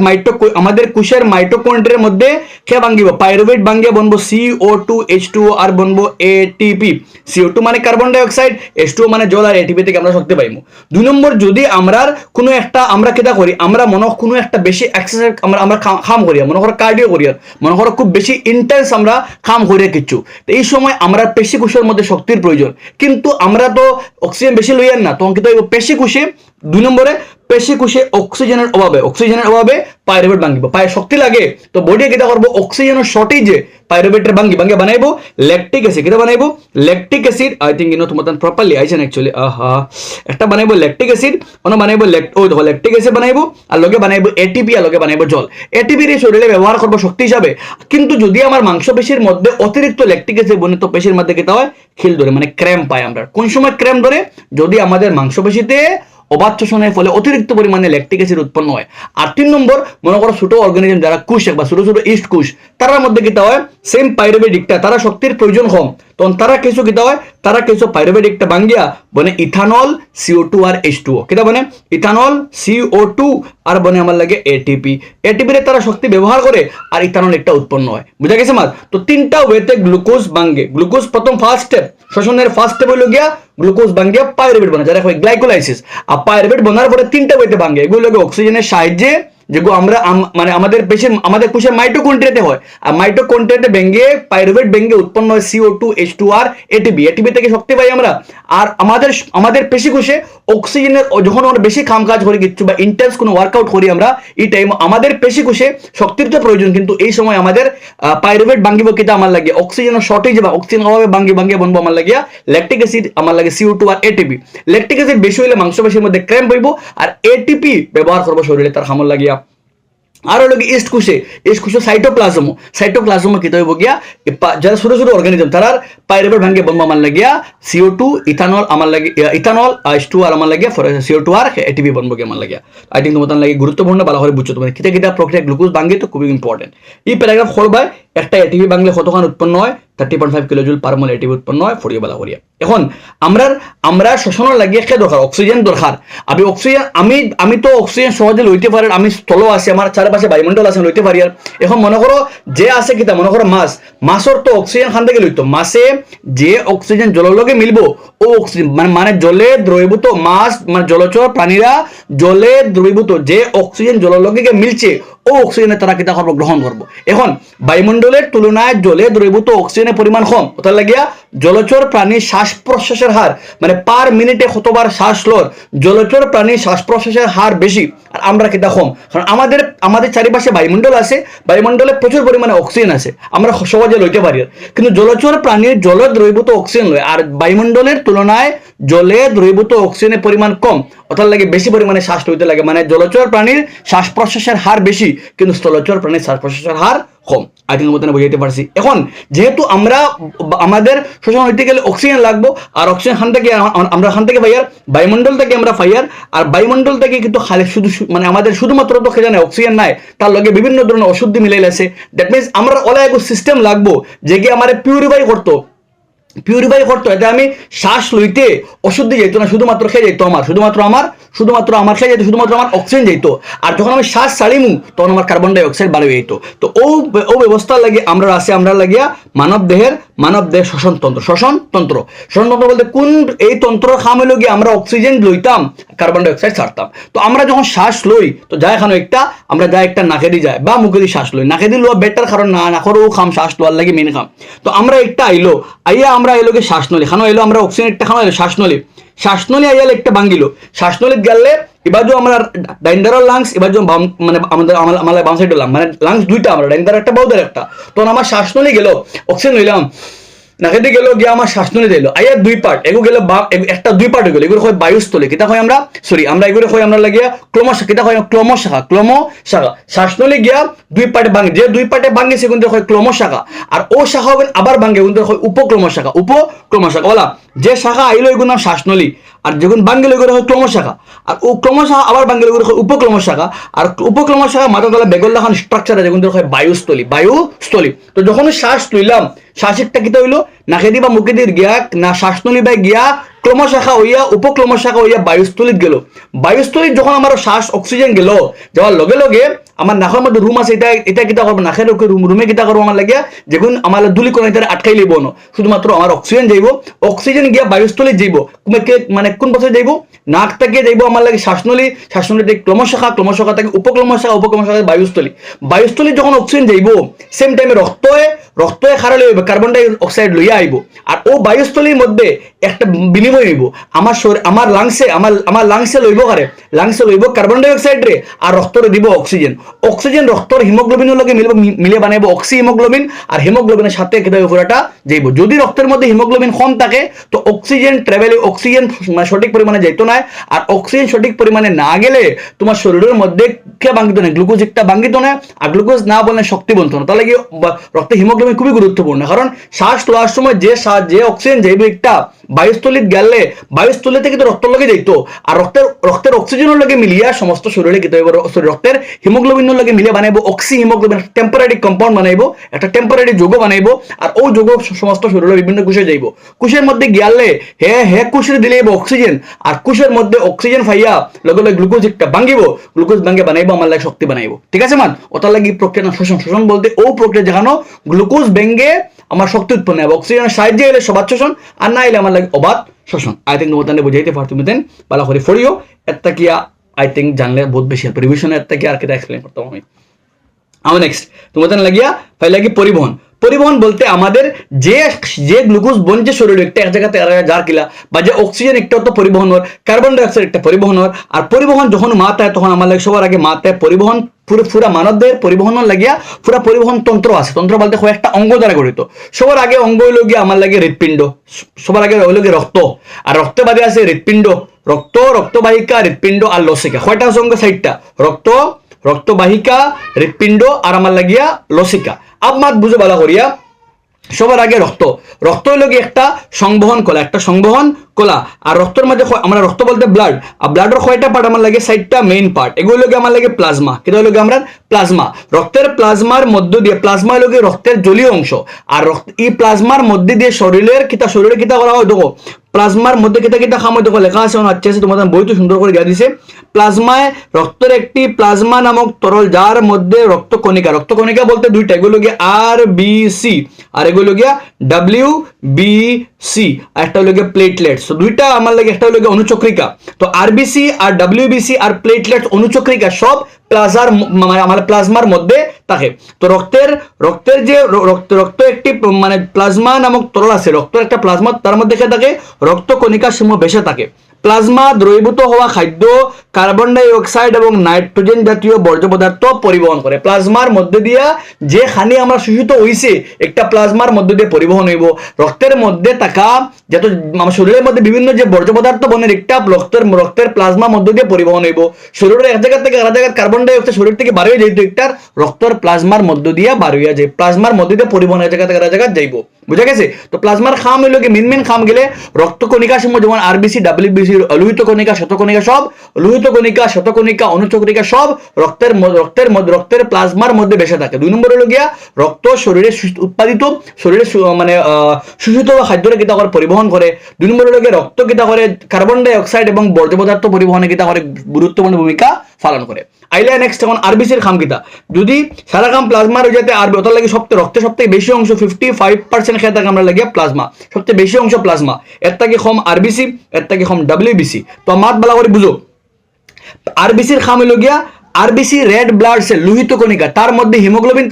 আমাদের কোষের মাইটোকন্ড্রিয়ার মধ্যে কে ভাঙ্গিব পাইরুভেট ভাঙ্গিয়া বনবো CO2 H2O আর বনবো ATP CO2 মানে কার্বন ডাই অক্সাইড H2O মানে জল আর ATP থেকে আমরা শক্তি পাইমু 2 নম্বর যদি আমরা কোনো একটা আমরা কেটা করি আমরা মনে কোনো একটা বেশি এক্সারসাইজ আমরা খাম করি মনে করো কার্ডিও করি মনে করো খুব বেশি ইন্টেন্স আমরা খাম করি কিছু তো এই সময় আমরা পেশি কোষের মধ্যে শক্তির প্রয়োজন কিন্তু আমরা তো অক্সিজেন বেশি লইয়ার না তখন কিন্তু পেশি কোষে 2 নম্বরে পেশি কোষে অক্সিজেনের অভাবে পাইরুভেট ভাঙ্গিব পায়ের শক্তি লাগে তো বডি কেটা করবো অক্সিজেনের শর্টেজে পাইরুভেটের ভাঙ্গি বানাইবো ল্যাকটিক অ্যাসিড কেটা বানাইবো ল্যাকটিক অ্যাসিড আই থিঙ্ক তোমার প্রপারলি আইছেন অ্যাকচুয়ালি একটা বানাইবো ল্যাকটিক অ্যাসিড অন্য বানাইবো ল্যাকটিক অ্যাসিড বানাইবো আর লগে বানাইবো এটিপি আর লগে বানাইবো জল এটিপি রে শরীরে ব্যবহার করবো শক্তি হিসাবে কিন্তু যদি আমার মাংসপেশির মধ্যে অতিরিক্ত ল্যাকটিক অ্যাসিড বনে তো পেশির মধ্যে কেটা হয় খিল ধরে মানে ক্র্যাম্প পাই আমরা কোন সময় ক্র্যাম্প ধরে যদি আমাদের মাংসপেশিতে অবাধ শোষণের ফলে অতিরিক্ত পরিমাণে ল্যাকটিক অ্যাসিড উৎপন্ন হয় আর 3 নম্বর মনে করো ছোট অর্গানিজম যারা কোষ বা ছোট ছোট ইস্ট কোষ তার মধ্যে কিতা হয় সেম পাইরুভেটিকটা তারা শক্তির প্রয়োজন কম তখন তারা কিছু কিতা হয় তারা কিছু পাইরুভেটিকটা ভাঙ্গিয়া বনে ইথানল CO2 আর H2O কিতা বনে ইথানল CO2 আর বনে আমার লাগে ATP রে তারা শক্তি ব্যবহার করে আর ইথানল একটা উৎপন্ন হয় বুঝা গেছে মার তো তিনটা ওয়েতে গ্লুকোজ ভাঙ্গে গ্লুকোজ প্রথম ফার্স্ট স্টেপ শ্বসনের ফার্স্ট স্টেপ হলো গিয়া গ্লুকোজ ভাঙ্গিয়া পাইরুভেট বানা যারা হয় গ্লাইকোলাইসিস আর পাইরুভেট বানার পরে তিনটা ওয়েতে ভাঙ্গে এগুলো লাগে অক্সিজেনের সাহায্যে যেগুলো আমরা মানে আমাদের কোষের মাইটোকন্ড্রিয়াতে হয় আর মাইটোকন্ড্রিয়াতে ভেঙে পাইরুভেট ভেঙে উৎপন্ন হয় CO2 H2 আর ATP থেকে শক্তি পাই আমরা আর আমাদের পেশি কোষে অক্সিজেনের যখন আমরা বেশি কাম কাজ করি কিছু বা ইন্টেন্স কোনো ওয়ার্কআউট করি আমরা এই টাইম আমাদের পেশি কোষে শক্তির তো প্রয়োজন কিন্তু এই সময় আমাদের পাইরুভেট ভাঙ্গিব কিতা আমার লাগে অক্সিজেনের শর্টেজ বা অক্সিজেন অভাবে ভাঙ্গিয়ে বনবো আমার লাগিয়া ল্যাকটিক অ্যাসিড আমার লাগে CO2 আর ATP ল্যাকটিক অ্যাসিড বেশি হইলে মাংসপেশির মধ্যে ক্র্যাম্প হইব আর ATP ব্যবহার করবো শরীরে তার হামল লাগিয়া আর হলো কি ইস্ট কোষে সাইটোপ্লাজম কি হইব গিয়া যারা ছোট ছোট অর্গানিজম তারার পাইরুভেট ভাঙ্গে বনবো আমার লাগিয়া CO2 ইথানল আমার লাগে ইথানল H2 আর আমার লাগিয়া CO2 আর ATP বনবো গিয়া আমার লাগিয়া আই থিঙ্ক তোমার লাগে গুরুত্বপূর্ণ ভালো করে বুঝছো তোমার কিতা প্রক্রিয়া গ্লুকোজ ভাঙ্গে তো খুবই ইম্পর্টেন্ট এই প্যারাগ্রাফ করবাই একটা ATP ভাঙলে কতক্ষণ উৎপন্ন হয় 30.5 কিলোজুল পার মোল ATP উৎপন্ন হয় ফরিয়ে বেলা করিয়া এখন আমরা শ্বসনের লাগিয়ে কে দরকার অক্সিজেন দরকার আমি তো অক্সিজেন সহজে লইতে পারি আমি স্থল আছে আমার চারপাশে বায়ুমণ্ডল আছে লইতে পারি আর এখন মনে করো যে আছে কিতা মনে করো মাছর তো অক্সিজেন খান থেকে লইতো মাছে যে অক্সিজেন জলের লগে মিলবো ও অক্সিজেন মানে জলে দ্রবীভূত মাছ মানে জলচর প্রাণীরা জলে দ্রবীভূত যে অক্সিজেন জলের লগে মিলছে ও অক্সিজেনে তারা কিতা করবো গ্রহণ করবো এখন বায়ুমণ্ডলের তুলনায় জলে দ্রবীভূত অক্সিজেনের পরিমাণ কম ওটার লাগিয়া জলচর প্রাণীর শ্বাস প্রশ্বাসের হার মানে পার মিনিটে কতবার শ্বাস লর জলচর প্রাণীর শ্বাস প্রশ্বাসের হার বেশি আর আমরা কিতা কম কারণ আমাদের চারিপাশে বায়ুমণ্ডল আছে বায়ুমণ্ডলে প্রচুর পরিমাণে অক্সিজেন আছে আমরা সহজে লইতে পারি কিন্তু জলচর প্রাণীর জলে দ্রবীভূত অক্সিজেন লয় আর বায়ুমণ্ডলের তুলনায় জলে দ্রবীভূত অক্সিজেনের পরিমাণ কম ওটার লাগে বেশি পরিমাণে শ্বাস লইতে লাগে মানে জলচর প্রাণীর শ্বাস প্রশ্বাসের হার বেশি কিন্তু স্থলচর প্রাণীর শ্বাস প্রশ্বাসের হার কম আই থিঙ্ক মতন বুঝাইতে পারছি এখন যেহেতু আমাদের শোষণ হইতে গেলে অক্সিজেন লাগবো আর অক্সিজেন আমরা খান থেকে পাইয়ার বায়ুমণ্ডল থেকে আমরা পাইয়ার আর বায়ুমণ্ডল থেকে কিন্তু খালি শুধু মানে আমাদের শুধুমাত্র তো খেয়ে জানে অক্সিজেন নাই তার লগে বিভিন্ন ধরনের ওষুধ মিলাইল আছে দ্যাট মিনস আমরা ওলা এক সিস্টেম লাগবো যে কি আমার পিউরিফাই করতো এতে আমি শ্বাস লইতে ওষুধ দিয়ে যেত না শুধুমাত্র খেয়ে যেত শুধুমাত্র আমার খেয়ে যেত শুধুমাত্র আমার অক্সিজেন যেত আর যখন আমি শ্বাস ছাড়িমু তখন আমার কার্বন ডাই অক্সাইড বাড়ে যেত তো ও ব্যবস্থা লাগে আমরা লাগিয়া মানব দেহের শ্বসনতন্ত্র বলতে কোন এই তন্ত্রর খাম হইল গিয়ে আমরা অক্সিজেন লইতাম কার্বন ডাই অক্সাইড ছাড়তাম তো আমরা যখন শ্বাস লই তো যা এখানে একটা নাকে দিয়ে যায় বা মুখে দিয়ে শ্বাস লই নাকে দিয়ে লোয়া বেটার কারণ না করো খাম শ্বাস লোয়ার লাগে মেন খাম তো আমরা একটা আইয়া আমরা এলোকে শ্বাসনলী খানো এলো আমরা অক্সিজেন একটা খানো এলো শ্বাসনলী আইয়ালে একটা ভাঙ্গিল শ্বাসনলীত গেলে এবার যে আমরা ডাইন্ডারাল লাংস এবার যে মানে আমাদের বাম সাইডের মানে লাংস দুইটা আমরা ডাইন্ডার একটা বাউদার একটা তখন আমার শ্বাসনলী গেল অক্সিজেন লইলাম নাকে দিয়ে গেল গিয়ে আমার শ্বাসনলী দিল আইয়া দুই পার্ট এগুলো গেল একটা দুই পার্ট হয়ে গেল এগুলো হয় বায়ুস্থলী কিতা হয় আমরা এগুলো হয় আমরা লাগিয়া ক্লোমো শাখা শ্বাসনলী গিয়া দুই পার্টে ভাঙে যে দুই পার্টে ভাঙে সেগুলো হয় ক্লোমো শাখা আর ও শাখা আবার ভাঙে এগুলো হয় উপক্লোমো শাখা ওলা যে শাখা আইলো এগুলো নাম শ্বাসনলী আর যখন ভাঙ্গিল এগুলো হয় ক্লোমো শাখা আর ও ক্লোমো শাখা আবার ভাঙ্গিল এগুলো হয় উপক্লোমো শাখা আর উপক্লোমো শাখা মাথা তলা বেগল দেখান স্ট্রাকচার যেগুলো হয় বায়ুস্থলী তো যখন শ্বাস লইলাম শ্বাসিকটা কিতা হইলো নাকেদি বা মুখেদির গিয়া না শ্বাসনলী বা গিয়া ক্লমশাখা হইয়া উপক্লমশাখা হইয়া বায়ুস্থলীত গেল। বায়ুস্থলীত যখন আমার শ্বাস অক্সিজেন গেল, যাওয়ার লগে লগে আমার নাকের মধ্যে রুম আছে, এটা কিতা করবো, নাকের রুমে কিতা করবো আমার লাগিয়া, যেগুন আমার ধুলিকণা এটা আটকাই লইব না, শুধুমাত্র আমার অক্সিজেন যাইব, অক্সিজেন গিয়া বায়ুস্থলীত যাইব, মানে কোন পাশে যাইব, নাক থেকে যাইব আমার লাগে শ্বাসনলী, শ্বাসনলীতে ক্লমশাখা, ক্লমশাখা থেকে উপক্লমশাখা, উপক্লমশাখা বায়ুস্থলী, বায়ুস্থলী যখন অক্সিজেন যাইব সেম টাইমে রক্তয়ে খারা লইব, কার্বন ডাই অক্সাইড লইয়া আইব, আর ও বায়ুস্থলীর মধ্যে একটা বিনিময় হইব, আমার লাংসে লইব কারে, লাংসে লইব কার্বন ডাই অক্সাইড রে, আর রক্তরে দিব অক্সিজেন, অক্সিজেন রক্তর হিমোগ্লোবিনের লগে মিলে বানাইব অক্সি হিমোগ্লোবিন, আর হিমোগ্লোবিনের সাথে কেটে পুরাটা যাইব। যদি রক্তের মধ্যে হিমোগ্লোবিন কম থাকে তো অক্সিজেন অক্সিজেন সঠিক পরিমাণে যাইতো না, আর অক্সিজেন সঠিক পরিমাণে না গেলে তোমার শরীরের মধ্যে কে বাঙ্গিত না, গ্লুকোজ একটা বাঙ্গিত না, আর গ্লুকোজ না বললে শক্তি বলতো না। তাহলে কি রক্তে হিমোগ্লোবিন খুবই গুরুত্বপূর্ণ, কারণ শ্বাস লওয়ার সময় যে অক্সিজেন যাইবে একটা বায়ুস্থলীত গেলে বায়ুস্থলীতে কিন্তু রক্তের লগে যাইতো, আর রক্তের অক্সিজেনের লগে মিলিয়া সমস্ত শরীরে কিন্তু রক্তের হিমোগ্লোবিনের লগে মিলিয়ে বানাইবো অক্সি হিমোগ্লোবিন, টেম্পোরারি কম্পাউন্ড বানাইবো, একটা টেম্পোরারি যৌগ বানাইবো, আর ও যৌগ সমস্ত শরীরে বিভিন্ন কোষে যাইব। কোষের মধ্যে গিয়ালে হে কোষের দিলে অক্সিজেন, আর কোষের মধ্যে অক্সিজেন ফাইয়া লগে লগে গ্লুকোজ একটা ভাঙ্গিব, গ্লুকোজ ভাঙ্গে বানাইবো আমার লাগে শক্তি বানাইবো। ঠিক আছে মান, ওটার লাগি প্রক্রিয়া না শোষণ বলতে ও প্রক্রিয়া যেখানে গ্লুকোজ ভেঙ্গে আমার শক্তি উৎপন্ন হবে, অক্সিজেনের সাহায্যে এলে সবাদ শোষণ, আর না এলে আমার লাগে অবাধ শোষণ। আই থিঙ্ক তোমাদের বুঝাইতে পারতো তুমি দেন ভালো করে ফড়িও, একটা কিয়া আই থিঙ্ক জানলে বহুত বেশি হেল্প, রিভিশনে একটা কি আর কেটা এক্সপ্লেন করতাম আমি। আমার নেক্সট তোমাদের লাগিয়া ফাই লাগি পরিবহন। পরিবহন বলতে আমাদের যে গ্লুকোজ বনছে শরীরে একটা এক জায়গাতে যার কিলা, বা যে অক্সিজেন একটা তো পরিবহন হর, কার্বন ডাইঅক্সাইড একটা পরিবহন হর, আর পরিবহন যখন মাথায় তখন আমার লাগে সবার আগে মাথায় পরিবহন পুরা মানবদের পরিবহন লাগিয়া পুরা পরিবহন তন্ত্র আছে, তন্ত্র বলতে একটা অঙ্গ দ্বারা গঠিত। সবার আগে অঙ্গ হইল গিয়ে আমার লাগে হৃৎপিণ্ড, সবার আগে হইল গিয়ে রক্ত, আর রক্ত বাদে আছে হৃৎপিণ্ড, রক্তবাহিকা, হৃৎপিণ্ড আর লসিকা। কয়টা আছে অঙ্গ? 6টা, রক্তবাহিকা, হৃৎপিণ্ড আর আমার লাগিয়া লসিকা। মাত বুঝো ভালো করিয়া, সবার আগে রক্ত হইল গিয়ে একটা সংবহন কলা, আর রক্তের মধ্যে আমরা রক্ত বলতে ব্লাড, আর ব্লাডের কয়টা পার্ট আমার লাগে? 6টা মেইন পার্ট, এগুলো লাগে আমার লাগে প্লাজমা। কেটা হইল গিয়ে আমরা প্লাজমা, রক্তের প্লাজমার মধ্য দিয়ে, প্লাজমা হইল গিয়ে রক্তের জলীয় অংশ, আর এই প্লাজমার মধ্যে দিয়ে শরীরে কিতা করা হয় দেখো, প্লাজমার মধ্যে কিতা খাম হয় দেখো, লেখা আছে আচ্ছা আছে, তোমাদের বই তো সুন্দর করে দেওয়া দিছে। প্লাজমায় রক্তের একটি প্লাজমা নামক তরল, যার মধ্যে রক্তকণিকা বলতে দুইটা, এগুলো গিয়ে RBC আর এগুলো গিয়া WBC, আর একটা হলো গিয়ে প্লেটলেটস। তো দুইটা আমার লাগে, একটা হলো গিয়ে অনুচক্রিকা। তো RBC আর WBC আর প্লেটলেটস, অনুচক্রিকা সব প্লাজমার মধ্যে থাকে। তো রক্তের যে রক্ত একটি মানে প্লাজমা নামক তরল আছে, রক্তের একটা প্লাজমা, তার মধ্যে থাকে রক্তকণিকা সমূহ বেশি থাকে। প্লাজমা দ্রবীভূত হওয়া খাদ্য, কার্বন ডাই অক্সাইড এবং নাইট্রোজেন জাতীয় বর্জ্য পদার্থ পরিবহন করে। প্লাজমার মধ্যে দিয়া যে খানি আমরা শোষিত হইছে, একটা প্লাজমার মধ্যে দিয়ে পরিবহন হইব। রক্তের মধ্যে থাকা যত আমার শরীরের মধ্যে বিভিন্ন যে বর্জ্য পদার্থ বনের, একটা রক্তের প্লাজমার মধ্যে দিয়ে পরিবহন হইব। শরীরের এক জায়গা থেকে আরেক জায়গায় কার্বন ডাই অক্সাইড শরীর থেকে বার হয়ে যাইতো, একটার রক্তের প্লাজমার মধ্য দিয়ে বার হইয়া যায়, প্লাজমার মধ্যে দিয়ে পরিবহন এক জায়গা থেকে আরেক জায়গায় যাইব। বুঝা গেছে? তো প্লাজমার খাম হইল কি মেন খাম গেলে রক্তকণিকা সমূহ, যেমন RBC, WBC, লোহিত কণিকা, শতকণিকা, সব লোহিত কণিকা, শতকণিকা, অনুচক্রিকা সব রক্তের প্লাজমার মধ্যে বেশি থাকে। 2 নম্বর হলো গিয়া রক্ত শরীরে উৎপাদিত, শরীরে মানে শোষিত খাদ্যরে কিতা করে পরিবহন করে। 2 নম্বর হলো গিয়া রক্ত কিতা করে কার্বন ডাই অক্সাইড এবং বর্জ্য পদার্থ পরিবহনে কিতা করে গুরুত্বপূর্ণ ভূমিকা পালন করে। আইলে নেক্সট এখন RBCর খাম কিতা, যদি সারা কাম প্লাজমার হয়ে যেতে RB, ওটার লাগে সবথেকে বেশি অংশ 55% খেয়ে থাকে আমরা লাগে প্লাজমা, সবথেকে বেশি অংশ প্লাজমা, এর থেকে কম RBC, এর থেকে কম WBC। তো মাত বালা করে বুঝো, RBCর খাম হইল গিয়া RBC রেড ব্লাড সেল, লোহিত কণিকা, তার মধ্যে হিমোগ্লোবিন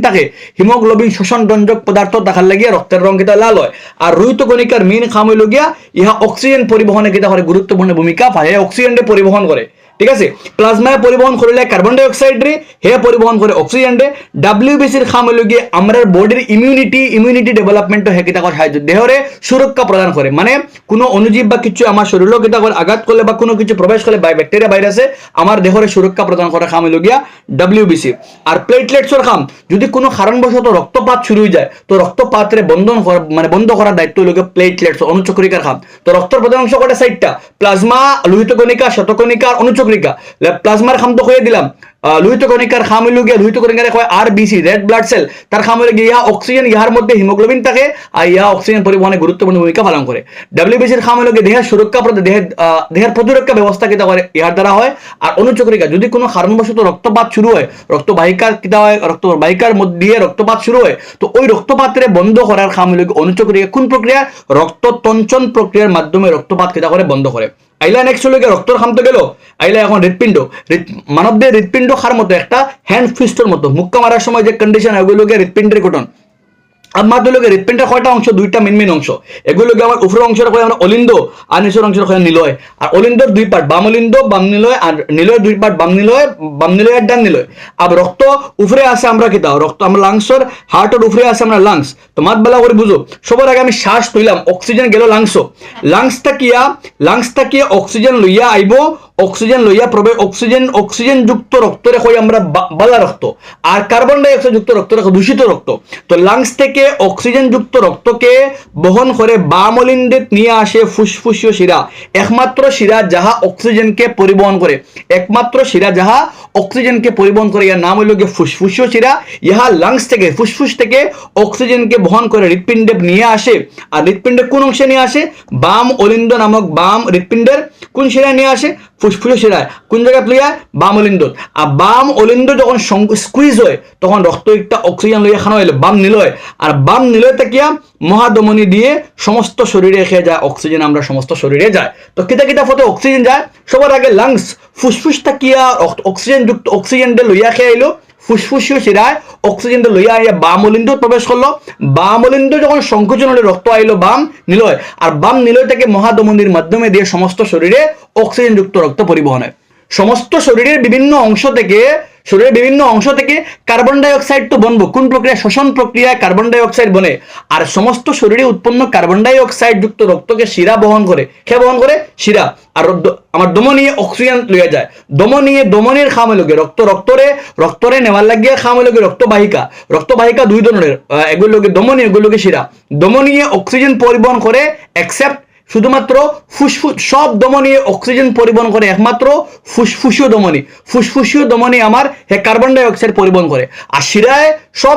থাকে, হিমোগ্লোবিন শোষণ রঞ্জক পদার্থ থাকার লাগিয়া রক্তের রং কিতা লাল হয়। আর লোহিত কণিকার মেইন খাম হইল গিয়া ইহা অক্সিজেন পরিবহনে কিতা করে গুরুত্বপূর্ণ ভূমিকা পায়, অক্সিজেন পরিবহন করে। ঠিক আছে, প্লাজমায় পরিবহন করলে কার্বন ডাই অক্সাইড রে, হে পরিবহন করে অক্সিজেন রে। WBCর খাম হইল গিয়ে আমরা বডির ইমিউনিটি ডেভেলপমেন্ট হে কিতা করে সাহায্য, দেহরে সুরক্ষা প্রদান করে, মানে কোনো অনুজীব বা কিছু আমার শরীরে কিতা করে আঘাত করলে বা কোনো কিছু প্রবেশ করলে ব্যাকটেরিয়া ভাইরাসে আমার দেহরে সুরক্ষা প্রদান করা খাম হইল গিয়া WBC। আর প্লেটলেটসের খাম, যদি কোনো কারণবশত রক্তপাত শুরু হয়ে যায় তো রক্তপাতরে বন্ধ করার দায়িত্ব হইল গিয়া প্লেটলেটস, অনুচক্রিকার খাম। তো রক্তের প্রধান অংশ কটা 6টা, প্লাজমা, লোহিত কণিকা, শতকণিকা আর অনুচক্রিকা। প্লাজমার খাম তো হয়ে দিলাম, লোহিত কণিকার খাম হইল গিয়া লোহিত কণিকার কয় RBC, রেড ব্লাড সেল, তার খাম হইল গিয়া ইহা অক্সিজেন, ইহার মধ্যে হিমোগ্লোবিন থাকে আর ইহা অক্সিজেন পরিবহনে গুরুত্বপূর্ণ ভূমিকা পালন করে। WBCর খাম হইল গিয়া দেহের সুরক্ষা, দেহের প্রতিরক্ষা ব্যবস্থা কিতা করে ইহার দ্বারা হয়। আর অনুচক্রিকা, যদি কোনো কারণবশত রক্তপাত শুরু হয়, রক্তবাহিকার কিতা হয়, রক্তবাহিকার মধ্যে দিয়ে রক্তপাত শুরু হয়, তো ওই রক্তপাতরে বন্ধ করার খাম হইল অনুচক্রিকা। কোন প্রক্রিয়া? রক্ততঞ্চন প্রক্রিয়ার মাধ্যমে রক্তপাত কিতা করে বন্ধ করে। আইলা নেক্সট হলো রক্তর খাম তো গেল, আইলা এখন হৃৎপিণ্ড। মানব দেহের হৃৎপিণ্ড খার মতো একটা হ্যান্ড ফিস্টের মতো, মুক্কা মারার সময় যে কন্ডিশন ওগুলো হৃৎপিণ্ডের গঠন। আমার দুলোকে হৃৎপিণ্ডের কয়টা অংশ? দুইটা মেন অংশ। এগুলোকে আমার উপরের অংশের কয় আমরা অলিন্দ, আর নিচের অংশের কয় নিলয়। আর অলিন্দর দুই পার্ট, বাম অলিন্দ বাম নিলয়, আর নিলয়ের দুই পার্ট, বাম নিলয় আর ডান নিলয়। আর রক্ত উপরে আছে আমরা কিতা রক্ত, আমরা লাংসর হার্টের উপরে আছে আমরা লাংস। তো মাত বেলা করে বুঝো, সবার আগে আমি শ্বাস তুইলাম, অক্সিজেন গেল লাংস, লাংস থাকিয়া অক্সিজেন লইয়া আইব, অক্সিজেন লইয়া প্রবেশ, অক্সিজেন যুক্ত রক্তরে কই আমরা বালা রক্ত, আর কার্বন ডাই অক্সাইড যুক্ত রক্ত রেখে দূষিত রক্ত। তো লাংস থেকে অক্সিজেন যুক্ত রক্তকে বহন করে বাম অলিন্দে নিয়ে আসে ফুসফুসীয় শিরা, একমাত্র শিরা যাহা অক্সিজেনকে পরিবহন করে, একমাত্র শিরা যাহা অক্সিজেনকে পরিবহন করে, ইয়ার নাম হইল গিয়ে ফুসফুসীয় শিরা। ইহা লাংস থেকে, ফুসফুস থেকে অক্সিজেনকে বহন করে হৃৎপিণ্ডে নিয়ে আসে। আর হৃৎপিণ্ডের কোন অংশে নিয়ে আসে? বাম অলিন্দ নামক বাম হৃৎপিণ্ডের কোন শিরায় নিয়ে আসে? ফুসফুসীয় শিরায়। কোন জায়গায় লইয়া? বাম অলিন্দ। আর বাম অলিন্দ যখন স্কুইজ হয় তখন রক্ত একটা অক্সিজেন লইয়া খানো হইলো বাম নিলয়। আর বাম নিলয় থাকিয়া মহাধমনী দিয়ে সমস্ত শরীরে খেয়ে যায় অক্সিজেন, আমরা সমস্ত শরীরে যায়। তো কিতা কিতা ফতে অক্সিজেন যায়? সবার আগে লাংস, ফুসফুস থাকিয়া অক্সিজেন যুক্ত অক্সিজেন লইয়া খেয়ে আইলো ফুসফুসীয় শিরায়, অক্সিজেন লইয়া আইয়া বাম অলিন্দ প্রবেশ করলো। বাম অলিন্দ যখন সংকোচন হলে রক্ত আইলো বাম নিলয়, আর বাম নিলয় থেকে মহাধমনীর মাধ্যমে দিয়ে সমস্ত শরীরে অক্সিজেন যুক্ত রক্ত পরিবহন হয়। সমস্ত শরীরের বিভিন্ন অংশ থেকে কার্বন ডাই অক্সাইড তো বনবো। কোন প্রক্রিয়া? শ্বসন প্রক্রিয়ায় কার্বন ডাই অক্সাইড বনে। আর সমস্ত শরীরে উৎপন্ন কার্বন ডাই অক্সাইড যুক্ত রক্তকে শিরা বহন করে। কে বহন করে? শিরা। আর আমার দমনীয় অক্সিজেন লইয়া যায়। দমনীর খাম হইলগে রক্তরে নেওয়ার লাগিয়ে খাম হইলগে রক্তবাহিকা দুই ধরনের, এগুলোকে দমনী, এগুলোকে শিরা। দমনীয় অক্সিজেন পরিবহন করে এক্সেপ্ট শুধুমাত্র ফুসফুস, সব ধমনী অক্সিজেন পরিবহন করে, একমাত্র ফুসফুসীয় ধমনী আমার কার্বন ডাই অক্সাইড পরিবহন করে। আর শিরায়, সব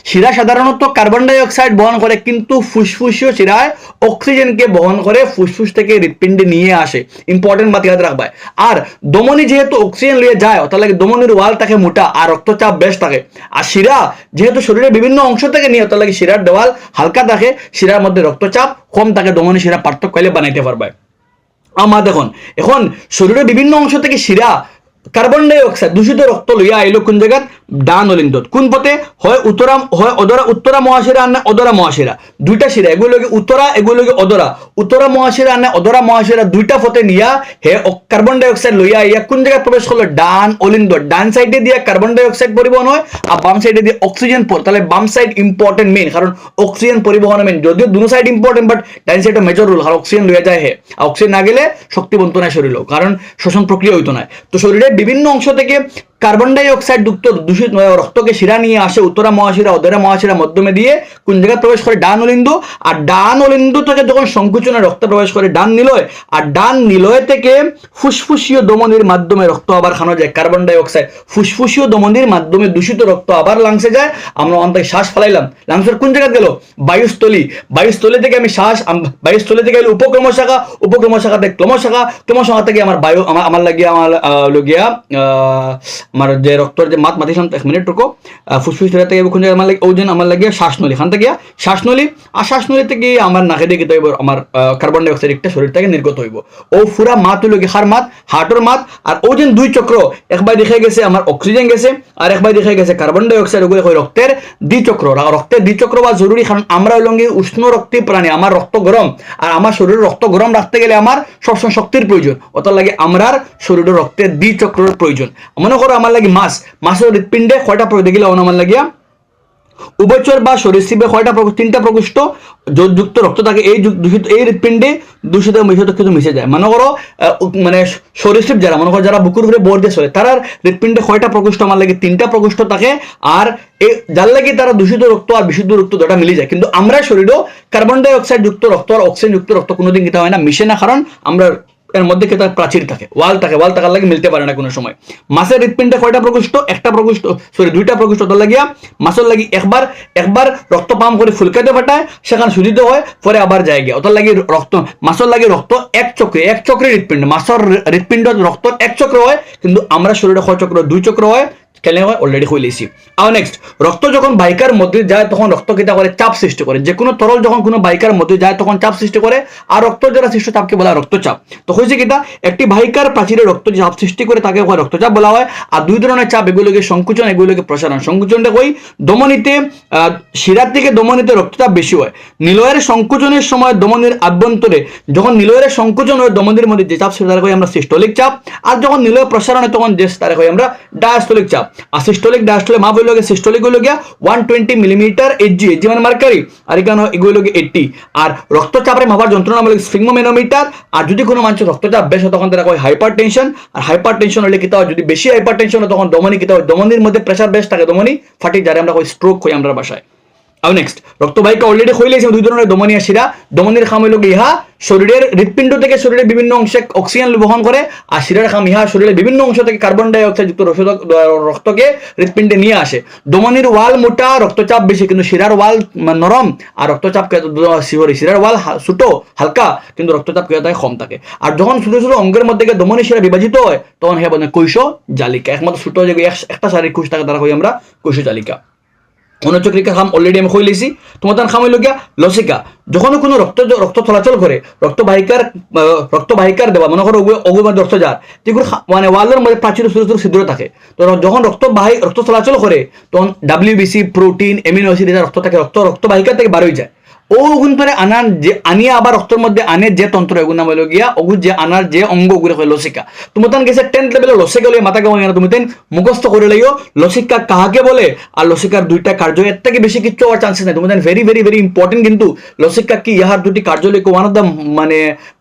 শিরা সাধারণত কার্বন ডাই অক্সাইড বহন করে, কিন্তু ফুসফুসীয় শিরায় অক্সিজেনকে বহন করে, ফুসফুস থেকে হৃৎপিণ্ডে নিয়ে আসে। ইম্পর্টেন্ট বাত ইয়াদ রাখবাই। আর ধমনী যেহেতু অক্সিজেন লিয়ে যায়, তাহলে ধমনীর ওয়াল থাকে মোটা আর রক্তচাপ বেশ থাকে। আর শিরা যেহেতু শরীরের বিভিন্ন অংশ থেকে নিয়ে, তাহলে শিরার দেওয়াল হালকা থাকে, শিরার মধ্যে রক্তচাপ কম থাকে, ধমনী শিরা পার্থক্য কইলে বানাইতে পারবে। আমার দেখুন, এখন শরীরের বিভিন্ন অংশ থেকে শিরা কার্বন ডাই অক্সাইড দূষিত রক্ত লইয়া আইলো কোন জায়গাত? ডান অলিন্দত। কোন পথে? হয় উত্তরা মহাশিরা আর না অদরা মহাশিরা, দুইটা শিরা, এগুলোকে উত্তরা, এগুলোকে অদরা। উত্তরা মহাশিরা আর না অদরা মহাশিরা, দুইটা পথে নিয়া হে কার্বন ডাই অক্সাইড লইয়া আইয়া কোন জায়গায় প্রবেশ করলো? ডান অলিন্দ। ডান সাইডে দিয়ে কার্বন ডাই অক্সাইড পরিবহন হয়, আর বাম সাইডে দিয়ে অক্সিজেন। তাহলে বাম সাইড ইম্পর্টেন্ট মেইন, কারণ অক্সিজেন পরিবহন মেইন। যদিও দুনো side important, but done side major rule, কারণ অক্সিজেন লইয়া যায় হে। অক্সিজেন না গেলে শক্তি বন্ত নাই শরীর, কারণ শোষণ প্রক্রিয়া হইতো না। তো শরীরের বিভিন্ন অংশ থেকে কার্বন ডাই অক্সাইড যুক্ত দূষিত রক্তকে শিরা নিয়ে আসে, উত্তরা মহাশিরা অদরা মহাশিরা মাধ্যমে দিয়ে কোন জায়গায় প্রবেশ করে? ডান অলিন্দ। আর ডান অলিন্দ থেকে যখন সংকুচনে রক্ত প্রবেশ করে ডান নিলয়, আর ডান নিলয় থেকে ফুসফুসীয় ধমনীর মাধ্যমে রক্ত আবার খানো যায় কার্বন ডাই অক্সাইড। ফুসফুসীয় ধমনীর মাধ্যমে দূষিত রক্ত আবার লাংসে যায়, আমরা অন্তরে শ্বাস ফেলাইলাম। লাংসের কোন জায়গায় গেল? বায়ুস্থলী থেকে আমি শ্বাস, বায়ুস্থলী থেকে গেলে উপক্রম শাখা থেকে ক্লম শাখা থেকে আমার বায়ু আমার লাগিয়া আমার যে রক্তর যে মাতিছিলাম 1 মিনিট টুকু, ফুসফুস থেকে কোন জায়গায় আমার লাগে ওজন, আমার লাগিয়া শ্বাসনলী, খান থেকে শ্বাসনলী, আর শ্বাসনলী থেকে আমার নাকে দিয়ে হইব আমার কার্বন ডাই অক্সাইড একটা শরীর থেকে নির্গত হইব। ও পুরা মাত হইল কি খার মাত, হার্টের মাত। আর ওজন দুই চক্র, একবার দেখে গেছে আমার অক্সিজেন গেছে, আর একবার দেখে গেছে কার্বন ডাই অক্সাইড। ওগুলো রক্তের দ্বিচক্র। রক্তের দ্বিচক্র বা জরুরি, কারণ আমরা হইলঙ্গি উষ্ণ রক্তি প্রাণী, আমার রক্ত গরম, আর আমার শরীরের রক্ত গরম রাখতে গেলে আমার সবসময় শক্তির প্রয়োজন, অত লাগে আমার শরীরের রক্তের দ্বিচক্রের প্রয়োজন। মনে করো আমার লাগে মাছের হৃৎপিণ্ডে কয়টা দেখিলে আমার লাগিয়া উভয়চর বা সরীসৃপে কয়টা 3টা প্রকোষ্ঠ যুক্ত রক্ত থাকে। এই হৃৎপিণ্ডে দূষিত মিশ্রিত কিছু মিশে যায়। মনে করো মানে সরীসৃপ যারা, মনে করো যারা বুকুর উপরে বোর দিয়ে চলে, তার হৃৎপিণ্ডে কয়টা প্রকোষ্ঠ? আমার লাগে 3টা প্রকোষ্ঠ থাকে। আর যার লাগে তারা দূষিত রক্ত আর বিশুদ্ধ রক্ত দুটা মিলে যায়। কিন্তু আমরা শরীরেও কার্বন ডাই অক্সাইড যুক্ত রক্ত আর অক্সিজেন যুক্ত রক্ত কোনোদিন কিতা হয় না, মিশে না, কারণ আমরা এর মধ্যে কি থাকে প্রাচীর থাকে, ওয়াল থাকার লাগে মিলতে পারে না কোনো সময়। মাছের হৃৎপিণ্ডে কয়টা প্রকোষ্ঠ? একটা প্রকোষ্ঠ, সরি দুইটা প্রকোষ্ঠ। তার লাগিয়া মাছের লাগি একবার রক্ত পাম্প করে ফুলকাতে ফাটায়, সেখানে শুধিত হয়, পরে আবার যায় গিয়া। ওটার লাগি মাছের লাগি রক্ত এক চক্রে হৃৎপিণ্ড, মাছের হৃৎপিণ্ড রক্ত এক চক্র হয়, কিন্তু আমরা শরীরে কয় চক্র? 2 চক্র হয়। কেন হয় অলরেডি হইলেছি। আর নেক্সট, রক্ত যখন বাহিকার মধ্যে যায় তখন রক্ত কিতা করে? চাপ সৃষ্টি করে। যে কোনো তরল যখন কোনো বাহিকার মধ্যে যায় তখন চাপ সৃষ্টি করে, আর রক্ত যারা সৃষ্ট চাপকে বলা হয় রক্তচাপ। তো হয়েছে কিতা, একটি বাহিকার প্রাচীরে রক্ত চাপ সৃষ্টি করে তাকে রক্তচাপ বলা হয়। আর দুই ধরনের চাপ, এগুলোকে সংকুচন, এগুলোকে প্রসারণ। সংকুচনটা কই? ধমনীতে, শিরার থেকে ধমনীতে রক্তচাপ বেশি হয়। নিলয়ের সংকুচনের সময় ধমনীর আভ্যন্তরে যখন নিলয়ের সংকুচন হয় ধমনীর মধ্যে যে চাপ সেটা কই আমরা সিস্টোলিক চাপ, আর যখন নিলয় প্রসারণ হয় তখন যে তারা কই আমরা ডায়াস্টোলিক চাপ। সিস্টোলিক ডায়াস্টোলিক মাপ হইল গিয়ে, সিস্টোলিক হইল গিয়া 120 মিলিমিটার Hg, Hg মানে মার্কারি, আর এখানে এগুলো 80। আর রক্তচাপের মাপার যন্ত্র নাম হলো স্ফিগমোমেনোমিটার। আর যদি কোনো মানুষের রক্তচাপ বেশ হয় তখন তারা কয় হাইপার টেনশন। আর হাইপার টেনশন হলে কিতা হয়? যদি বেশি হাইপার টেনশন হয় তখন ধমনী কিতা হয়? ধমনীর মধ্যে প্রেসার বেশ থাকে, ধমনী ফাটি, যারা আমরা কই স্ট্রোক কই আমরা ভাষায়। আর নেক্সট, রক্তবাহিকা অলরেডি হইলেছে দুই ধরনের, ধমনী আর শিরা। ধমনীর খাম হইল ইহা শরীরের হৃৎপিণ্ড থেকে শরীরের বিভিন্ন অংশে অক্সিজেন বহন করে, আর শিরার খাম ইহা শরীরের বিভিন্ন অংশ থেকে কার্বন ডাই অক্সাইড যুক্ত রক্তকে হৃৎপিণ্ডে নিয়ে আসে। ধমনীর ওয়াল মোটা, রক্তচাপ বেশি, কিন্তু শিরার ওয়াল নরম, আর রক্তচাপ শিরার ওয়াল ছোটো হালকা, কিন্তু রক্তচাপ কম থাকে। আর যখন ছোট ছোট অঙ্গের মধ্যে ধমনী শিরা বিভাজিত হয় তখন হ্যাঁ বলে কৈশ জালিকা। একমাত্র ছোট যে একটা শারীরিক কোষ থাকে তারা কই আমরা কৈশ জালিকা। অনুচক্রিকা খাম অলরেডি আমি কইলেছি। তোমার খাম হইল গিয়া লসিকা। যখন কোনো রক্ত চলাচল করে রক্তবাহিকার দেওয়া, মনে করো অগুর মধ্যে রক্ত যার যেগুলো মানে ওয়ালের মধ্যে প্রাচীর ছোট ছোট ছিদ্র থাকে, তো যখন রক্ত চলাচল করে তখন WBC, প্রোটিন, এমিনো অ্যাসিড রক্ত থাকে, রক্তবাহিকা থেকে বার হয়ে যায়। ও গুণ পরে আনিয়ে আবার রক্তের মধ্যে আনে যে তন্ত্র, এগুলো নাম হলো গিয়া ওগুলো যে আনার যে অঙ্গ ওগুলো হয় লসিকা। তুমি তান গেছে 10th লেভেলে লসিকা লইয়া মাথা গাওয়া তুমি তেন মুখস্থ করে লইও লসিকা কাহাকে বলে, আর লসিকার দুইটা কার্য, এর থেকে বেশি কিছু হওয়ার চান্সেস নাই। তুমি ভেরি ভেরি ভেরি ইম্পর্টেন্ট, কিন্তু লসিকা কি ইহার দুটি কার্য লেখো, ওয়ান অফ দ্য মানে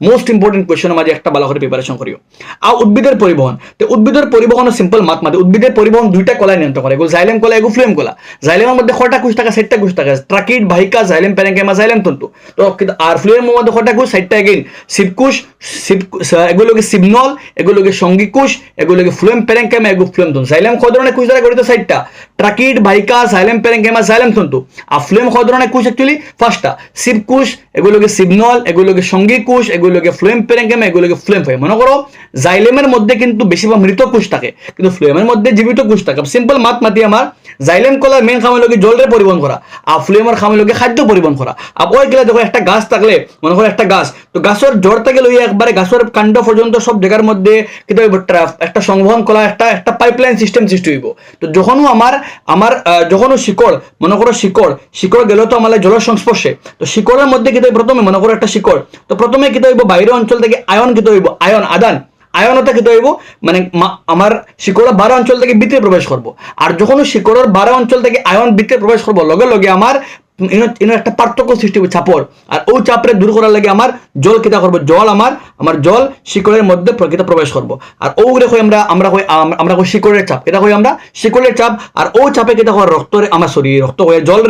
মোস্ট ইম্পর্টেন্ট কোয়েশ্চনের মাঝে একটা ভালো করে প্রিপারেশন করিও। আর উদ্ভিদের পরিবহন, তো উদ্ভিদের পরিবহন সিম্পল মাথমাতে উদ্ভিদের পরিবহন দুইটা কলায় নিয়ন্ত্রণ করে, এগুলো জাইলেম কলা, এগুলো ফ্লোয়েম কলা। জাইলেমের মধ্যে কয়টা কোষ থাকে? 60টা কোষ থাকে। ট্রাকিড, বাহিকা, জাইলেম, প্যারেনকাইমা, জাইলেম তন্তু। তো আর ফ্লোয়েমের মধ্যে কয়টা কোষ? 60টা। এগেইন শিবকোষ, এগুলোকে সিবনল, এগুলোকে সঙ্গী কোষ, এগুলোকে ফ্লোয়েম প্যারেনকাইমা, এগুলো ফ্লোয়েম তন্তু। জাইলেম কয় ধরনের কোষ দ্বারা গঠিত? 60টা। ট্রাকিড, বাহিকা, জাইলেম, প্যারেনকাইমা, জাইলেম তন্তু। আর ফ্লোয়েম কয় ধরনের কোষ? অ্যাকচুয়ালি 5টা। শিবকোষ, এগুলোকে সিবনল, এগুলোকে সঙ্গী কোষ, এগুলোকে ফ্লোয়েম প্যারেনকাইমা, এগুলোকে ফ্লোয়েম ফ্লোয়েম। মনে করো জাইলেমের মধ্যে কিন্তু বেশিরভাগ মৃত কোষ থাকে, কিন্তু ফ্লোয়েমের মধ্যে জীবিত কোষ থাকে। সিম্পল মাতি আমার জাইলেম কলার মেন খাম হলো জলের পরিবহন করা, আর ফ্লোয়েমের খাম হলো খাদ্য পরিবহন করা। আর ওই গেলে দেখো একটা গাছ থাকলে, মনে করো একটা গাছ, তো গাছের জড় থেকে লইয়া একবারে গাছের কাণ্ড পর্যন্ত সব জায়গার মধ্যে কিন্তু একটা সংবহন করা একটা পাইপলাইন সিস্টেম সৃষ্টি হইব। তো যখনও যখনও শিকড়, মনে করো শিকড় গেল তো আমার জলের সংস্পর্শে, তো শিকড়ের মধ্যে কিন্তু প্রথমে মনে করো একটা শিকড়, তো প্রথমে কিন্তু হইব বাইরের অঞ্চল থেকে আয়ন কিন্তু হইব, আদান আয়নতা কিন্তু হইব, মানে আমার শিকড়ের 12 অঞ্চল থেকে ভিতরে প্রবেশ করবো। আর যখন শিকড়ের 12 অঞ্চল থেকে আয়ন ভিতরে প্রবেশ করবো, লগে লগে আমার একটা পার্থক্য সৃষ্টি হবে চাপর, আর ওই চাপরে দূর করার লাগে আমার জল কিতা করবো, আমার জল শিকড়ের মধ্যে প্রবেশ করবো। আর ওগুলো কই আমরা কই শিকড়ের চাপ, এটা কই আমরা শিকড়ের চাপ। আর ও চাপে কিতা করে রক্ত হয়ে জল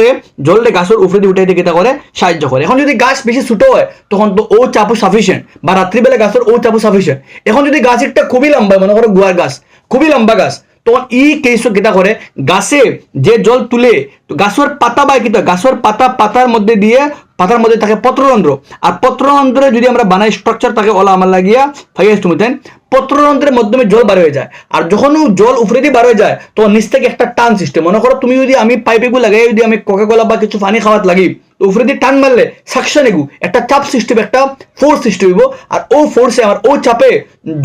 রে গাছের উপরে দিয়ে উঠাইতে কিতা করে সাহায্য করে। এখন যদি গাছ বেশি ছোট হয় তখন তো ও চাপও সাফিসিয়েন্ট, বা রাত্রিবেলা গাছের ও চাপও সাফিসিয়েন্ট। এখন যদি গাছ একটা খুবই লম্বা, মনে করো গুয়ার গাছ, খুবই লম্বা গাছ, তখন ই কেসও কিতা করে গাছে যে জল তুলে, তো গাছের পাতা বা কিতা গাছের পাতার মধ্যে দিয়ে, পাতার মধ্যে থাকে পত্ররন্ধ্র, আর পত্ররন্ধ্রে যদি আমরা বানাই স্ট্রাকচার থাকে ওলা আমার লাগিয়া ফাইয়াস তুমি দেন, পত্ররন্ধ্রের মাধ্যমে জল বার হয়ে যায়। আর যখন জল উপরে দিয়ে বার হয়ে যায় তখন নিচ থেকে একটা টান সিস্টেম, মনে করো তুমি যদি আমি পাইপেগুলো লাগাই, যদি আমি কোকা কোলা বা কিছু পানি খাওয়াত লাগি, তো উপরে দিয়ে টান মারলে সাকশন এগু একটা চাপ সিস্টেম, একটা ফোর্স সৃষ্টি হইব, আর ও ফোর্সে আমার ও চাপে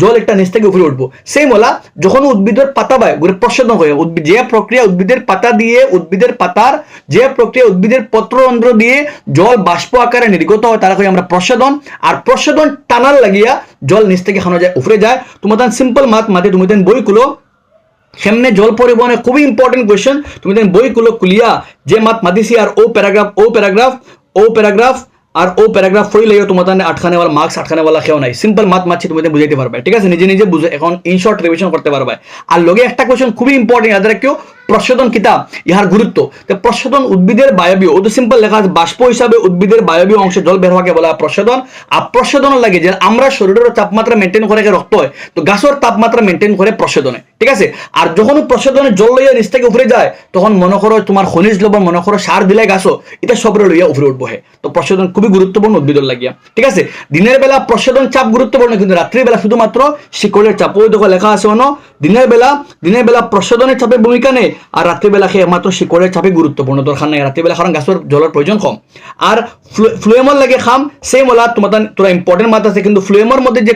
জল একটা নিচ থেকে উপরে উঠবো। সেই মোলা যখন উদ্ভিদের পাতা বায় ঘুরে প্রসাদন হয়ে যে প্রক্রিয়া উদ্ভিদের পাতা দিয়ে, উদ্ভিদের পাতার যে প্রক্রিয়া উদ্ভিদের পত্ররন্ধ্র দিয়ে জল বাষ্প আকারে নির্গত হয় তারা কই আমরা প্রসাদন। আর প্রসাদন টানার লাগিয়া জল নিচ থেকে খানো যায় উপরে যায়। তোমার সিম্পল মাতে তুমি বইগুলো সেমনে জল পরিবহনে খুবই ইম্পর্টেন্ট কোয়েশ্চেন, তুমি বইগুলো কুলিয়া যে মাতিছি, আর ও প্যারাগ্রাফ আর ও প্যারাগ্রাফ পড়লেও তোমার আটখানে ওয়ালা মার্কস, আটখানে ওয়ালা কেউ নাই। সিম্পল মাতছি তুমি বুঝাইতে পারবে, ঠিক আছে, নিজে বুঝে এখন ইনশর্ট রিভিশন করতে পারবে। আর লগে একটা কোয়েশ্চেন খুবই ইম্পর্টেন্ট, যাদের কেউ প্রস্বেদন কিতা ইহার গুরুত্ব। প্রস্বেদন উদ্ভিদের বায়বীয়, ও তো সিম্পল লেখা আছে, বাষ্প হিসাবে উদ্ভিদের বায়বীয় অংশে জল বের হওয়াকে বলা হয় প্রস্বেদন। আর প্রস্বেদন লাগে যে আমরা শরীরের তাপমাত্রা মেনটেন করে রক্ত হয়, তো গাছের তাপমাত্রা মেনটেন করে প্রস্বেদনে, ঠিক আছে। আর যখন প্রস্বেদনে জল লইয়া নিচ থেকে উপরে যায়, তখন মনে করো তোমার খনিজ লবণ, মনে করো সার দিলে গাছও এটা সবরে লইয়া উপরে উঠবো। তো প্রস্বেদন খুবই গুরুত্বপূর্ণ উদ্ভিদের লাগিয়া, ঠিক আছে। দিনের বেলা প্রস্বেদন চাপ গুরুত্বপূর্ণ, কিন্তু রাত্রির বেলা শুধুমাত্র শিকড়ের চাপ। ওই দেখো লেখা আছে অন্য, দিনের বেলা প্রস্বেদনের চাপে ভূমিকা নেই, আর রাত্রিবেলা খেয়ে একমাত্র শিকড়ের চাপে গুরুত্বপূর্ণ, দরকার নাই রাত্রিবেলা, কারণ গাছের জলের প্রয়োজন কম। আর ফ্লুয়েমর লাগে খাম সেম ওলা তোরা ইম্পর্টেন্ট মাত্রা আছে, কিন্তু ফ্লুয়েমর মধ্যে যে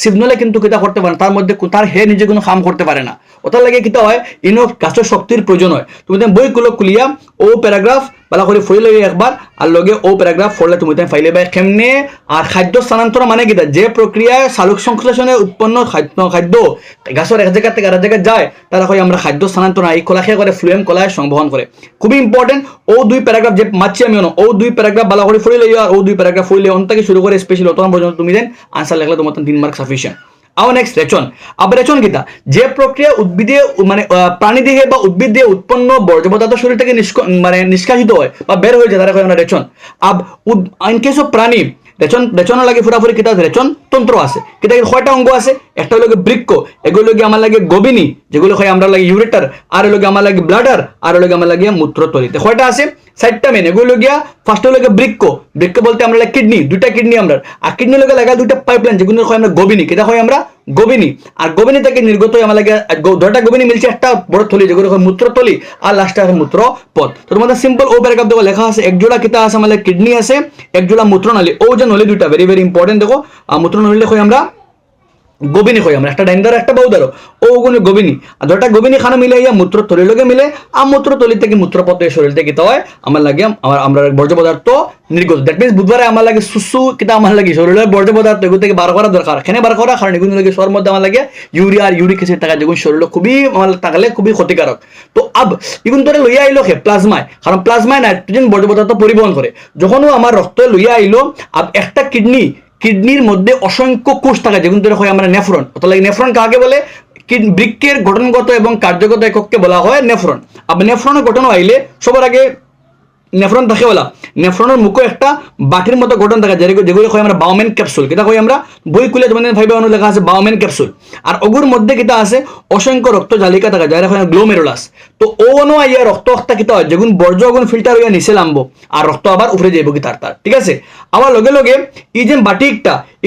সিভনলে কিন্তু কিতা করতে পারে, তার মধ্যে তার হে নিজে কোনো কাম করতে পারে না। ওটার লাগে কিতা হয়, ইনো গাছের শক্তির প্রয়োজন হয়। তুমি বইগুলো খুলিয়া ও প্যারাগ্রাফ বালা করে ফইলে একবার, আর লগে ও প্যারাগ্রাফ পড়লে তুমি ফাইলে বাই কেমনে। আর খাদ্য স্থানান্তর মানে কিতা, যে প্রক্রিয়ায় সালোক সংশ্লেষণে উৎপন্ন খাদ্য গাছের এক জায়গা থেকে আরেক জায়গায় যায়, তারা হয় আমরা খাদ্য স্থানান্তর, এই কলাখে করে ফ্লুয়েম কলায় সংবহন করে। খুবই ইম্পর্টেন্ট ও দুই প্যারাগ্রাফ যে মাছি আমি ও দুই প্যারাগ্রাফ বালা করে ফইলে আর ও দুই প্যারাগ্রাফ ফইলে অন থেকে শুরু করে স্পেশাল অতন পর্যন্ত তুমি দেন আনসার লিখলে তোমার 3 মার্ক সাফিসিয়েন্ট। আবার নেক্সট রেচন। আবার রেচন কিতা, যে প্রক্রিয়া উদ্ভিদে মানে প্রাণী দেহে বা উদ্ভিদ দিয়ে উৎপন্ন বর্জ্য পদার্থ শরীর থেকে নিষ্কাশিত হয় বা বের হয়ে যায়, তারা কয় আমরা রেচন। ইন কেস অফ প্রাণী রেচন লাগে পুরাপুরি কিতা রেচন তন্ত্র আছে। কিতা কয়টা অঙ্গ আছে, একটা হলো বৃক্ক, এগুলো লাগে আমার লাগে গবিনী, যেগুলো হয় আমরা লাগে ইউরেটার, আর হলো আমার লাগে ব্লাডার, আর হলো আমার লাগে মূত্রতলিতে। কয়টা আছে, 4টা মেন। এগুলো গিয়া ফার্স্ট হলো বৃক্ক বলতে আমরা কিডনি, 2টা কিডনি আমরা, আর কিডনি লগে লাগা 2টা পাইপলাইন, যেগুলো হয় আমরা গবিনী, কিতা হয় আমরা গবিনী। আর গবিনী থেকে নির্গত হয় আমার লাগে 2টা গবিনী মিলছে একটা বড় থলি, যেগুলো হয় মূত্রতলি, আর লাস্টে আছে মূত্রপথ। তো তোমাদের সিম্পল ও প্যারাগ্রাফ দেখো লেখা আছে, এক জোড়া কিতা আছে আমার কিডনি আছে, এক জোড়া মূত্রনালী। ও যে নলি 2টা ভেরি ভেরি ইম্পর্টেন্ট। দেখো মূত্রনালী হয় আমরা গবিনী হয় আমরা, একটা ডাইন্দার একটা বাউদারো, ও গুণ গবিনী। আর 2টা গবিনী খানা মিলে ইয়া মূত্রতলির লগে মিলে, আর মূত্রতলি থেকে মূত্রপথে শরীর থেকে কিতা হয় আমার লাগে আমরা বর্জ্য পদার্থ নির্গত। দ্যাট মিনস বুধবারে আমার লাগে সুসু কিতা আমার লাগে শরীরের বর্জ্য পদার্থ এগুলো থেকে বার করা দরকার, এখানে বার করা, কারণ এগুলো লাগে শোয়ার মধ্যে আমার লাগে ইউরিয়া আর ইউরিক অ্যাসিড থাকা, যেগুলো শরীরে খুবই আমার থাকলে খুবই ক্ষতিকারক। তো এগুলো তোরে লইয়া আইলো প্লাজমায়, কারণ প্লাজমায় নাইট্রোজেন বর্জ্য পদার্থ পরিবহন করে। যখনও আমার রক্ত লইয়া আইলো, একটা কিডনির মধ্যে অসংখ্য কোষ থাকে, যেগুলো হয় আমরা নেফ্রন। অত লাগে নেফ্রন কাকে বলে, বৃক্কের গঠনগত এবং কার্যগত একককে বলা হয় নেফ্রন। আবার নেফ্রনের গঠন আইলে সবার আগে নেফ্রন থাকে বলা, নেফ্রনের মুখে একটা বাটির মতো গঠন থাকে, যেগুলো হয় আমরা বাউমেন ক্যাপসুল। কিতা হয় আমরা বই খুলে তোমাদের ভাইবে অনু লেখা আছে বাউমেন ক্যাপসুল। আর ওগুর মধ্যে কিতা আছে অসংখ্য রক্ত জালিকা থাকে, যারা হয় গ্লোমেরুলাস। তো ও নো আইয়া রক্ত কিতা হয়, যেগুন বর্জ্য ওগুন ফিল্টার হইয়া নিচে নামবো, আর রক্ত আবার উপরে যাইব কি তার, ঠিক আছে। আবার লগে লগে এই যে বাটি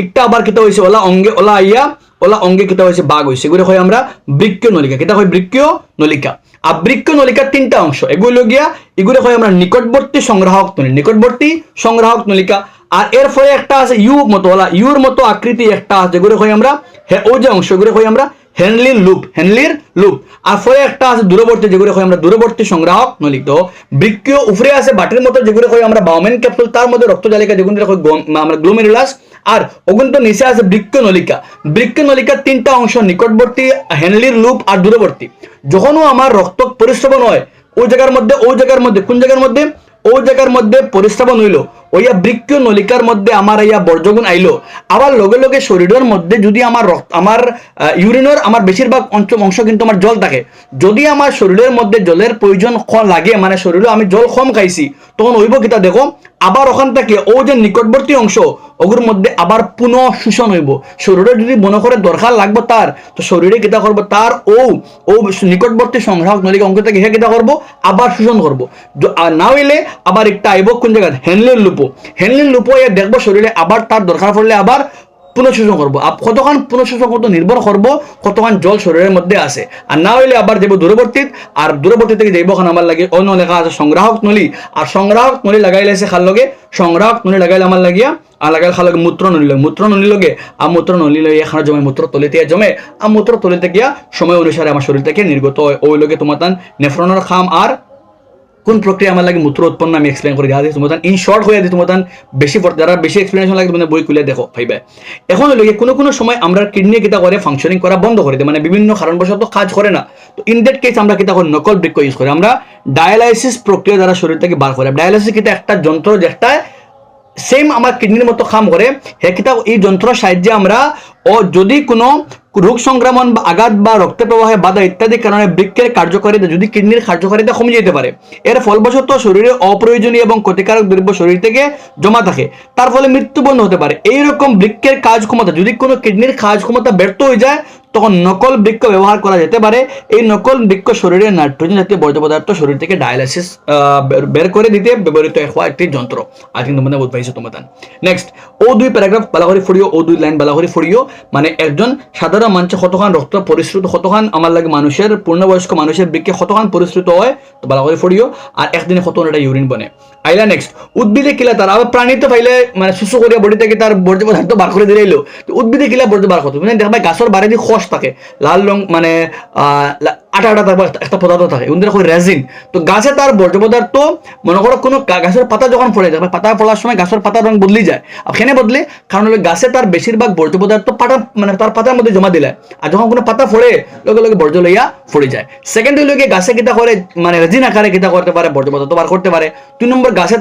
একটা আবার কিতা হয়েছে ওলা অঙ্গে কিতা হয়েছে বাঘ হয়েছে, এগুলো হয় আমরা বৃক্কীয় নলিকা। কিতা হয় বৃক্কীয় নলিকা। আর বৃক্কীয় নলিকার 3টা অংশ, এগুলো হয় আমরা নিকটবর্তী সংগ্রাহক নলিকা। আর এর ফলে একটা আছে ইউর মতো আকৃতি একটা আছে, যেগুলো হয় আমরা ও যে অংশ, এগুলো হয় আমরা হেনলির লুপ। আর ফলে একটা আছে দূরবর্তী, যেগুলো হয় আমরা দূরবর্তী সংগ্রাহক নলিকা। বৃক্কীয় উপরে আছে বাটির মতো, যেগুলো হয় আমরা বাউমেন ক্যাপসুল, তার মধ্যে রক্ত জালিকা, যেগুলো হয় আমরা গ্লোমেরুলাস। আর ওগুন তো নিচে আছে বৃক্কীয় নলিকার 3টা অংশ, নিকটবর্তী, হেনলির লুপ আর দূরবর্তী। যখনও আমার রক্ত পরিশ্রবণ হয় ওই জায়গার মধ্যে কোন জায়গার মধ্যে, ওই জায়গার মধ্যে পরিশ্রবণ হইলো, ওইয়া বৃক্কীয় নলিকার মধ্যে আমার ইয়া বর্জ্যগুণ আইলো। আবার লগে লগে শরীরের মধ্যে যদি আমার ইউরিনের আমার বেশিরভাগ অংশ কিন্তু আমার জল থাকে, যদি আমার শরীরের মধ্যে জলের প্রয়োজন লাগে, মানে শরীরে আমি জল কম খাইছি, তখন ওইব কিতা দেখো আবার ওখান থেকে ও যে নিকটবর্তী অংশ ওগুর মধ্যে আবার পুনঃ শোষণ হইব। শরীরে যদি মনে করে দরকার লাগবে তার, তো শরীরে কিতা করবো তার ও নিকটবর্তী সংগ্রাহক নলিকা অঙ্ক থেকে হে কিতা করবো আবার শোষণ করবো। আর না হইলে আবার একটা আইব কোন জায়গায় হেনলির লুপো দেখবো শরীরে আবার তার দরকার পড়লে আবার পুনঃশোষণ করবো। কতক্ষণ পুনঃশোষণ করতে নির্ভর করবো কতক্ষণ জল শরীরের মধ্যে আছে। আর না হইলে আবার যাবো দূরবর্তী থেকে যাইব ওখানে আমার লাগে অন্য লেখা আছে সংগ্রাহক নলী। আর সংগ্রাহক নলী লাগাইলে আছে খাল লগে, সংগ্রাহক নলী লাগাইলে আমার লাগিয়া আর লাগাইলে খাল লগে মূত্র নলী লগে। আর মূত্র নলী লগে এখানে জমে মূত্র তলিতে জমে, আর মূত্র তলিতে গিয়া সময় অনুসারে আমার শরীর থেকে নির্গত হয়। ওই লগে তোমার নেফ্রনের খাম আর কোন প্রক্রিয়া আমার লাগে মূত্র উৎপন্ন আমি এক্সপ্লেন করে দিয়া দিই তোমার ইন শর্ট হয়ে দিই। তোমার বেশি যারা বেশি এক্সপ্লেনেশন লাগে তোমাদের বই খুলে দেখো ভাইবে। এখন হলো কোনো সময় আমরা কিডনি কিতা করে ফাংশনিং করা বন্ধ করে দিই, মানে বিভিন্ন কারণবশত কাজ করে না। তো ইন দ্যাট কেস আমরা কিতা করি নকল বৃক্ক ইউজ করি, আমরা ডায়ালাইসিস প্রক্রিয়া দ্বারা শরীর থেকে বার করে। ডায়ালাইসিস কিতা একটা যন্ত্র যেটা সেম আমার কিডনির মতো কাম করে, হে কিতা এই যন্ত্রের সাহায্যে আমরা যদি রোগ সংক্রমণ বা আঘাত বা রক্ত প্রবাহে বাধা ইত্যাদি কারণে বৃক্কের কার্যকারিতা যদি কিডনির কার্যকারিতা কমে যেতে পারে, এর ফলবশত শরীরে অপ্রয়োজনীয় এবং ক্ষতিকারক দ্রব্য শরীর থেকে জমা থাকে, তার ফলে মৃত্যুবরণ হতে পারে। এইরকম বৃক্কের কাজ ক্ষমতা যদি কোনো কিডনির কাজ ক্ষমতা ব্যর্থ হয়ে যায়, তখন নকল বৃক্ক ব্যবহার করা যেতে পারে। এই নকল বৃক্ক শরীরের নাইট্রোজেন জাতীয় বর্জ্য পদার্থ শরীর থেকে ডায়ালাইসিস বের করে দিতে ব্যবহৃত হওয়া একটি যন্ত্র। আই থিঙ্ক তোমাদের বুঝ পাইছো তোমাদের। নেক্সট, ও দুই প্যারাগ্রাফ বালা করে ফড়িও, ও দুই লাইন বালা করে ফড়িও। মানে একজন সাধারণ মানুষের কতখান রক্ত পরিশ্রুত, কতখান আমার লাগে মানুষের পূর্ণবয়স্ক মানুষের বৃক্কে কতখান পরিশ্রুত হয়, তো বালা করে ফড়িও। আর একদিনে কত একটা ইউরিন বনে। আইলা নেক্সট, উদ্ভিদে কিলা তার আবার প্রাণীতে পাইলে মানে সুসু করিয়া বডি থেকে তার বর্জ্য পদার্থ বার করে দিলেইলো, তো উদ্ভিদে কিলা বর্জ্য বার করতে মানে দেখবা গাছের বাড়ি দিয়ে খস থাকে, লাল রং মানে আটা আটা থাকবে একটা পদার্থ থাকে, ওদের রেজিন। তো গাছে তার বর্জ্য পদার্থ মনে করো কোনো গাছের পাতা যখন পড়ে যায়, পাতা পড়ার সময় গাছের পাতার রং বদলি যায়। আর কেন বদলে? কারণ হলো গাছে তার বেশিরভাগ বর্জ্য পদার্থ পাতা মানে তার পাতার মধ্যে জমা দিলে, আর যখন কোনো পাতা ফোড়ে লগে লগে বর্জ্য লইয়া ফড়ে যায়। সেকেন্ড হইল গিয়ে গাছে কিতা করে মানে রেজিন আকারে কিতা করতে পারে, বর্জ্য পদার্থ বার করতে পারে। 2 নম্বর, গাছে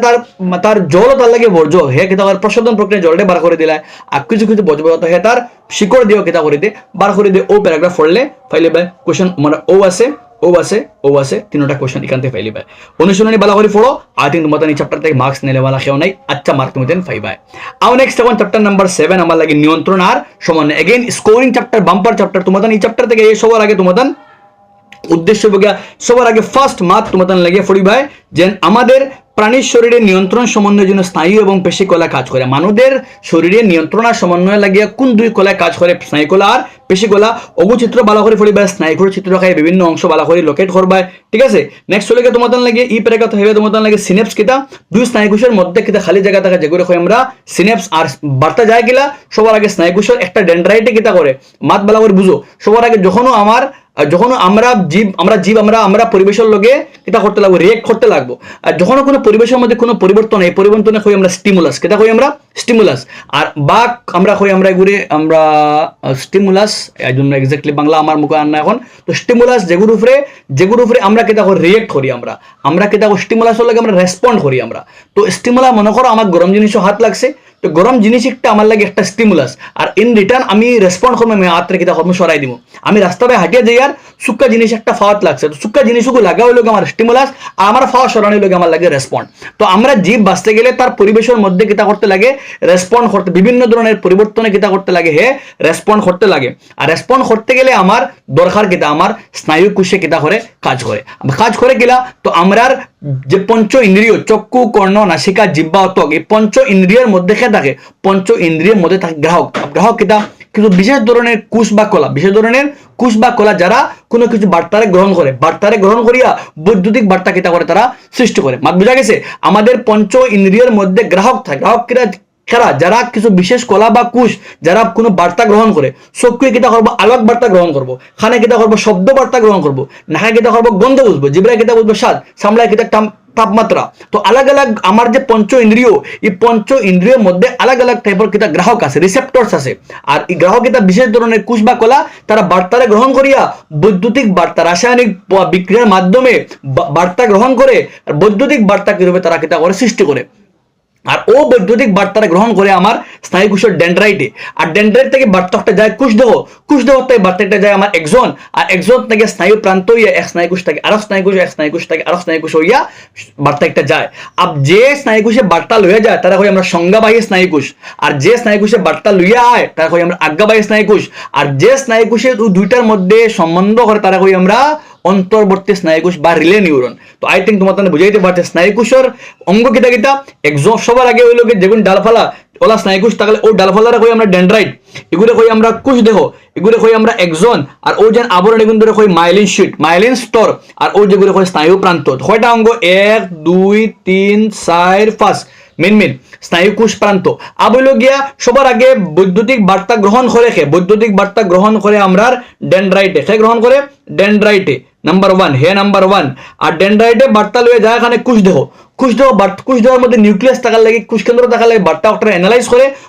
তার জল তার লাগে বর্জ্য হে কিতা করে প্রশোধন প্রক্রিয়া জলটা বার করে দিলে, আর কিছু কিছু বর্জ্য পদার্থ হে তার শিকড় দিয়েও কিতা করে দিয়ে বার করে দিয়ে। ও প্যারাগ্রাফ পড়লে ফাইলে বাই কোশ্চেন মানে ও আছে 3টা কোশ্চেন এখান থেকে ফাইলে বাই অনুশীলনী বালা করে পড়ো। আই থিঙ্ক তোমাদের এই চ্যাপ্টার থেকে মার্কস নিলে বালা কেউ নাই, আচ্ছা মার্ক তুমি দেন ফাইবাই। আর নেক্সট এখন চ্যাপ্টার নাম্বার 7 আমার লাগে নিয়ন্ত্রণ আর সমন্বয়। Again scoring chapter, bumper chapter. তোমাদের এই চ্যাপ্টার থেকে এই সবার আগে তোমাদের উদ্দেশ্য সবার আগে ফার্স্ট মার্ক তোমাদের লাগে ফড়িবাই যে আমাদের প্রাণীর শরীরে নিয়ন্ত্রণ সমন্বয়ের জন্য স্নায়ু এবং পেশি কলা কাজ করে। মানুষের শরীরে নিয়ন্ত্রণ আর সমন্বয় লাগিয়ে কোন দুই কলায় কাজ করে? স্নায়ু কলা আর পেশি কলা। অগু চিত্র বালা করে ফড়িবা, স্নায়ুর চিত্র খাই বিভিন্ন অংশ বালা করে লোকেট করবা, ঠিক আছে। নেক্সট হলে তোমাদের লাগে ই প্যারাগ্রাফ হইবে তোমাদের লাগে সিনেপস কিতা, দুই স্নায়ুকোষের মধ্যে কিতা খালি জায়গা থাকে যেগুলো কই আমরা সিনেপস। আর বার্তা যায় গিলা সবার আগে স্নায়ুকোষের একটা ডেন্ড্রাইটে কিতা করে মাত বালা করে বুঝো। সবার আগে যখন আমরা আমরা পরিবেশের লগে কিতা করতে লাগবো, রিয়েক্ট করতে লাগবো। আর যখন কোনো পরিবেশের মধ্যে কোনো পরিবর্তন হয়, পরিবর্তনে কই আমরা স্টিমুলাস, কিতা কই আমরা স্টিমুলাস। আর বা আমরা কই আমরা এগুলি আমরা স্টিমুলাস, এই জন্য এক্স্যাক্টলি বাংলা আমার মুখে আন না এখন। তো স্টিমুলাস যেগুলোর উপরে আমরা কিতা করে রিয়েক্ট করি, আমরা কিতা করি স্টিমুলাসের লগে আমরা রেসপন্ড করি আমরা। তো স্টিমুলাস মনে করো আমার গরম জিনিসও হাত লাগছে, তো গরম জিনিস একটা আমার লাগে একটা স্টিমুলাস, আর ইন রিটার্ন আমি রেসপন্ড করবো, আমি হাতরে কিতা করবো সরাই দিব। আমি রাস্তায় হাঁটিয়ে যাই আর সুক্কা জিনিস একটা ফাওয়াত লাগছে, তো সুক্কা জিনিসগুলো লাগা হইল আমার স্টিমুলাস, আর আমার ফাওয়া সরানো হইল আমার লাগে রেসপন্ড। তো আমরা জীব বাঁচতে গেলে তার পরিবেশের মধ্যে কিতা করতে লাগে, রেসপন্ড করতে, বিভিন্ন ধরনের পরিবর্তনে কিতা করতে লাগে, হে রেসপন্ড করতে লাগে। আর রেসপন্ড করতে গেলে আমার দরকার কিতা, আমার স্নায়ু কোষে কিতা করে কাজ করে কিলা। তো আমরার যে পঞ্চ ইন্দ্রিয় চক্ষু, কর্ণ, নাসিকা, জিহ্বা, ত্বক, এই পঞ্চ ইন্দ্রিয়ের মধ্যে কে থাকে? পঞ্চ ইন্দ্রিয়ের মধ্যে থাকে গ্রাহক কিতা কিছু বিশেষ ধরনের কুশ বা কলা যারা কোনো কিছু বার্তারে গ্রহণ করিয়া বৈদ্যুতিক বার্তা কিতা করে তারা সৃষ্টি করে। মাত বোঝা গেছে? আমাদের পঞ্চ ইন্দ্রিয়ের মধ্যে গ্রাহক থাকে, খেরা যারা কিছু বিশেষ কলা বা কুশ যারা কোনো বার্তা গ্রহণ করে। চক্ষুয়ে কিতা করবো আলোক বার্তা গ্রহণ করবো, খানে কিতা করবো শব্দ বার্তা গ্রহণ করবো, নাকে কিতা করবো গন্ধ বুঝবো, জিব্রায় কিতা বুঝবো স্বাদ, সামলায় কিতা তাপমাত্রা। তো আলাগ আমার যে পঞ্চ ইন্দ্রিয়, এই পঞ্চ ইন্দ্রিয়ের মধ্যে আলাগ টাইপের কিতা গ্রাহক আছে, রিসেপ্টরস আছে। আর এই গ্রাহক কিতা বিশেষ ধরনের কুশ বা কলা তারা বার্তারে গ্রহণ করিয়া বৈদ্যুতিক বার্তা, রাসায়নিক বিক্রিয়ার মাধ্যমে বার্তা গ্রহণ করে, আর বৈদ্যুতিক বার্তা কিভাবে তারা কিতা করে সৃষ্টি করে। আর ও বৈদ্যুতিক বার্তাটা গ্রহণ করে আমার স্নায়ু কোষের ডেন্ড্রাইটে, আর ডেন্ড্রাইট থেকে বার্তাটা যায় কুশদেহ থেকে বার্তাটা যায় আমার এক্সন, আর এক্সন থেকে স্নায়ু প্রান্ত হইয়া এক স্নায়ু কোষ থেকে আরো স্নায়ু কোষ, এক স্নায়ু কোষ থেকে আরো স্নায়ু কোষ হইয়া বার্তা একটা যায়। আর যে স্নায়ু কোষে বার্তা লইয়া যায় তারা হয় আমরা সংজ্ঞাবাহী স্নায়ু কোষ, আর যে স্নায়ু কোষে বার্তা লইয়া আয় তারা হয় আমরা আজ্ঞাবাহী স্নায়ু কোষ, আর যে স্নায়ু কোষে দুইটার মধ্যে সম্বন্ধ করে তারা হয় আমরা অন্তর্বর্তী স্নায়ুকোষ বা রিলে নিউরন। তো আই থিঙ্ক তোমাদের বুঝাইতে পারছে স্নায়ুকোষের অঙ্গ কিতা এক্সন সবার আগে হইল যেগুলো ডালফালা ওলা স্নায়ুকোষ থাকলে ও ডালফালারা কই আমরা ডেন্ড্রাইট, এগুলো কই আমরা কোষ দেহ, এগুলো কই আমরা এক্সন, আর ও যেন আবরণ এগুলো ধরে কই মাইলিন শীট, মাইলিন স্তর, আর ও যেগুলো কই স্নায়ু প্রান্ত। কয়টা অঙ্গ? 1 2 3 4 5 মেন স্নায়ু কোষ প্রান্ত। আবইল গিয়া সবার আগে বৈদ্যুতিক বার্তা গ্রহণ করে আমরা ডেন্ড্রাইটে গ্রহণ করে ডেন্ড্রাইটে নাম্বার 1 হে নাম্বার 1। আর ডেন্ড্রাইটে বার্তা লয়ে যায় এখানে কোষদেহের মধ্যে নিউক্লিয়াস থাকার লাগে, কোষ কেন্দ্র থাকার লাগে বার্তা একটা অ্যানালাইজ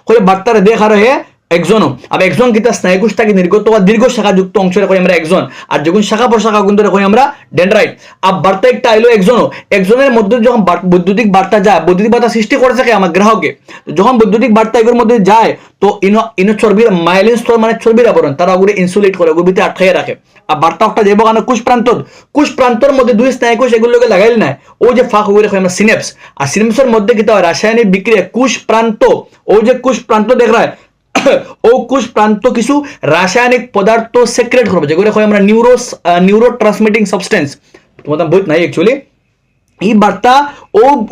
করে বার্তারে দেখ আর হে একজনও আবার একজন কিতা স্নায়ুকোষ থেকে নির্গত হওয়া দীর্ঘ শাখাযুক্ত অংশটা কই আমরা একজন, আর যখন শাখা প্রশাখা কিন্তু কই আমরা ডেন্ড্রাইট। আর বার্তা একটা আইলো একজনও, একজনের মধ্যে যখন বৈদ্যুতিক বার্তা যায়, বৈদ্যুতিক বার্তা সৃষ্টি করে থাকে আমার গ্রাহকে, যখন বৈদ্যুতিক বার্তা এগুলোর মধ্যে যায় তো ইনো চর্বির মাইলিন স্তর মানে চর্বির আবরণ তারা ওগুলো ইনসুলেট করে, ওগুলো ভিতরে আটকাইয়া রাখে। আর বার্তা একটা যাবো কারণ কুশ প্রান্তর মধ্যে দুই স্নায়ুকোষ এগুলোকে লাগাইল না, ও যে ফাঁক ওগুলো আমরা সিনেপস, আর সিনেপসের মধ্যে কি হয় রাসায়নিক বিক্রিয়া কুশ প্রান্ত, ও যে কুশ প্রান্ত দেখ রায় ও কুশ প্রান্ত কিছু রাসায়নিক পদার্থ সেক্রেট করবে, যেগুলো হয় আমরা নিউরো ট্রান্সমিটিং সাবস্টেন্স, তোমাদের বই নাই অ্যাকচুয়ালি এই বার্তা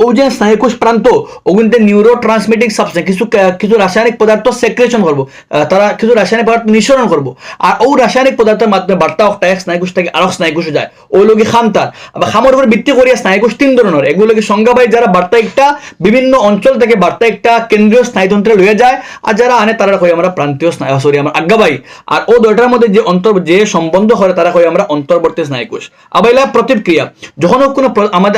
ও যে স্নায়ুকোষ প্রান্ত ও কিন্তু নিউরো ট্রান্সমিটিং সাবস্টেন্স কিছু রাসায়নিক পদার্থ সেক্রেশন করবো, তারা কিছু রাসায়নিক পদার্থ নিঃসরণ করবো, আর ও রাসায়নিক পদার্থের মাধ্যমে বার্তা একটা এক স্নায়ুকোষ থেকে আরেক স্নায়ুকোষে যায়, ওই লোকে খামতার আবার খামর উপর ভিত্তি করিয়া স্নায়ুকোষ তিন ধরনের, এগুলোকে সংজ্ঞা পাই যারা বার্তা একটা বিভিন্ন অঞ্চল থেকে বার্তা একটা কেন্দ্রীয় স্নায়ুতন্ত্রে লইয়া যায়, আর যারা আনে তারা কই আমরা প্রান্তীয় স্নায়ু আমরা আজ্ঞাবাই, আর ও দুইটার মধ্যে যে সম্বন্ধ করে তারা কই আমরা অন্তর্বর্তী স্নায়ুকোষ। আবার প্রতিক্রিয়া যখন কোনো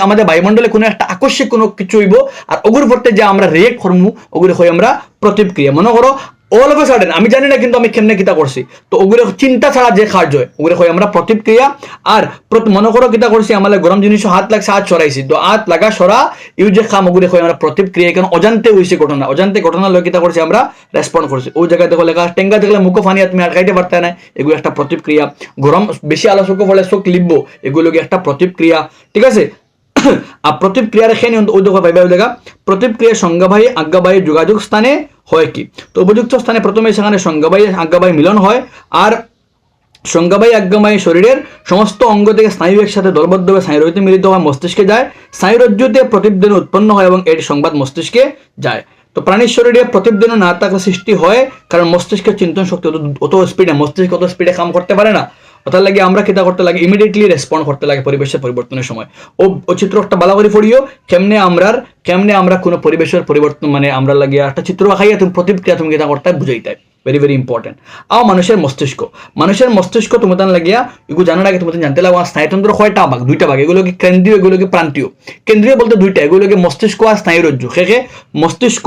আমাদের বায়ুমণ্ডলে কোনো একটা আকস্মিক কোনো কিছু হইব আর ওগুর পড়তে যে আমরা রিয়েক্ট করবো ওগুলো হয় আমরা প্রতিক্রিয়া। মনে করো অল অফ এ সাডেন আমি জানি না কিন্তু আমি কেমনে কিতা করছি, তো ওগুলো চিন্তা ছাড়া যে কার্য হয় ওগুলো হয় আমরা প্রতিক্রিয়া। আর মনে করো কিতা করছি আমাদের গরম জিনিস হাত লাগছে, হাত সরাইছি, তো হাত লাগা সরা ইউ যে খাম ওগুলো হয় আমরা প্রতিক্রিয়া, কারণ অজান্তে হয়েছে ঘটনা, অজান্তে ঘটনা লয় কিতা করছি আমরা রেসপন্ড করছি। ওই জায়গায় দেখো লেখা টেঙ্গা দেখলে মুখ ফানিয়া তুমি আটকাইতে পারতে না, এগুলো একটা প্রতিক্রিয়া। গরম বেশি আলো চোখে ফলে চোখ লিখবো, এগুলোকে একটা প্রতিক্রিয়া, ঠিক আছে। আর প্রতিক্রিয়ার এখানে ওই দেখো ভাই দেখা প্রতিক্রিয়া সংজ্ঞাবাহী আজ্ঞাবাহী যোগাযোগ স্থানে হয় কি, তো উপযুক্ত স্থানে প্রথমে সেখানে সংজ্ঞাবাহী আজ্ঞাবাহী মিলন হয়, আর সংজ্ঞাবাহী আজ্ঞাবাহী শরীরের সমস্ত অঙ্গ থেকে স্নায়ু একসাথে দলবদ্ধভাবে স্নায়ুরজ্জুতে মিলিত হয় মস্তিষ্কে যায়, স্নায়ুরজ্জুতে প্রতিবেদন উৎপন্ন হয় এবং এর সংবাদ মস্তিষ্কে যায়। তো প্রাণীর শরীরে প্রতিবেদন না থাকলে সৃষ্টি হয় কারণ মস্তিষ্কের চিন্তন শক্তি অত স্পিডে, মস্তিষ্ক অত স্পিডে কাম করতে পারে না, ওটার লাগে আমরা কিতা করতে লাগে ইমিডিয়েটলি রেসপন্ড করতে লাগে পরিবেশের পরিবর্তনের সময়। ও চিত্র একটা ভালো করে পড়িও কেমনে আমরা কোনো পরিবেশের পরিবর্তন মানে আমরা লাগিয়ে একটা চিত্র আঁকাইয়া তুমি প্রতিক্রিয়া তুমি কিতা করতে বুঝাইতে, ভেরি ভেরি ইম্পর্টেন্ট। আর মানুষের মস্তিষ্ক তোমাদের লাগিয়া এগুলো জানার আগে তোমাদের জানতে লাগবে স্নায়ুতন্ত্র কয়টা ভাগ, দুইটা ভাগ, এগুলোকে কেন্দ্রীয় এগুলোকে প্রান্তীয়। কেন্দ্রীয় বলতে দুইটা, এগুলোকে মস্তিষ্ক আর স্নায়ুরজ্জু। মস্তিষ্ক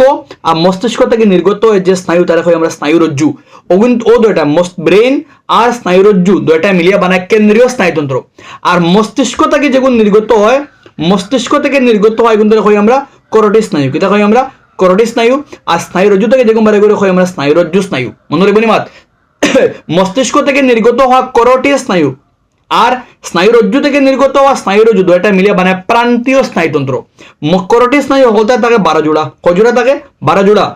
আর মস্তিষ্ক থেকে নির্গত যে স্নায়ু তারা হয় আমরা স্নায়ুরজ্জু, ও দুইটা ব্রেন আর স্নায়ুরজ্জু দুইটা মিলিয়ে বানায় কেন্দ্রীয় স্নায়ুতন্ত্র। আর মস্তিষ্ক থেকে যেগুলো নির্গত হয় কিন্তু হয় আমরা করোটিড স্নায়ু, কিতা হয় আমরা করোটিড স্নায়ু। আর স্নায়ুরজ্জু থেকে যেগুলো বারে করে হয় আমরা স্নায়ুরজ্জু স্নায়ু, মনে রাখবেন মাত মস্তিষ্ক থেকে নির্গত হওয়া করোটিড স্নায়ু আর স্নায়ুরজ্জু থেকে নির্গত হওয়া স্নায়ুরজ্জু দুইটা মিলিয়ে বানায় প্রান্তীয় স্নায়ুতন্ত্র। করোটিড স্নায়ু হলতে থাকে 12 জোড়া, কয় জোড়া থাকে 12 জোড়া,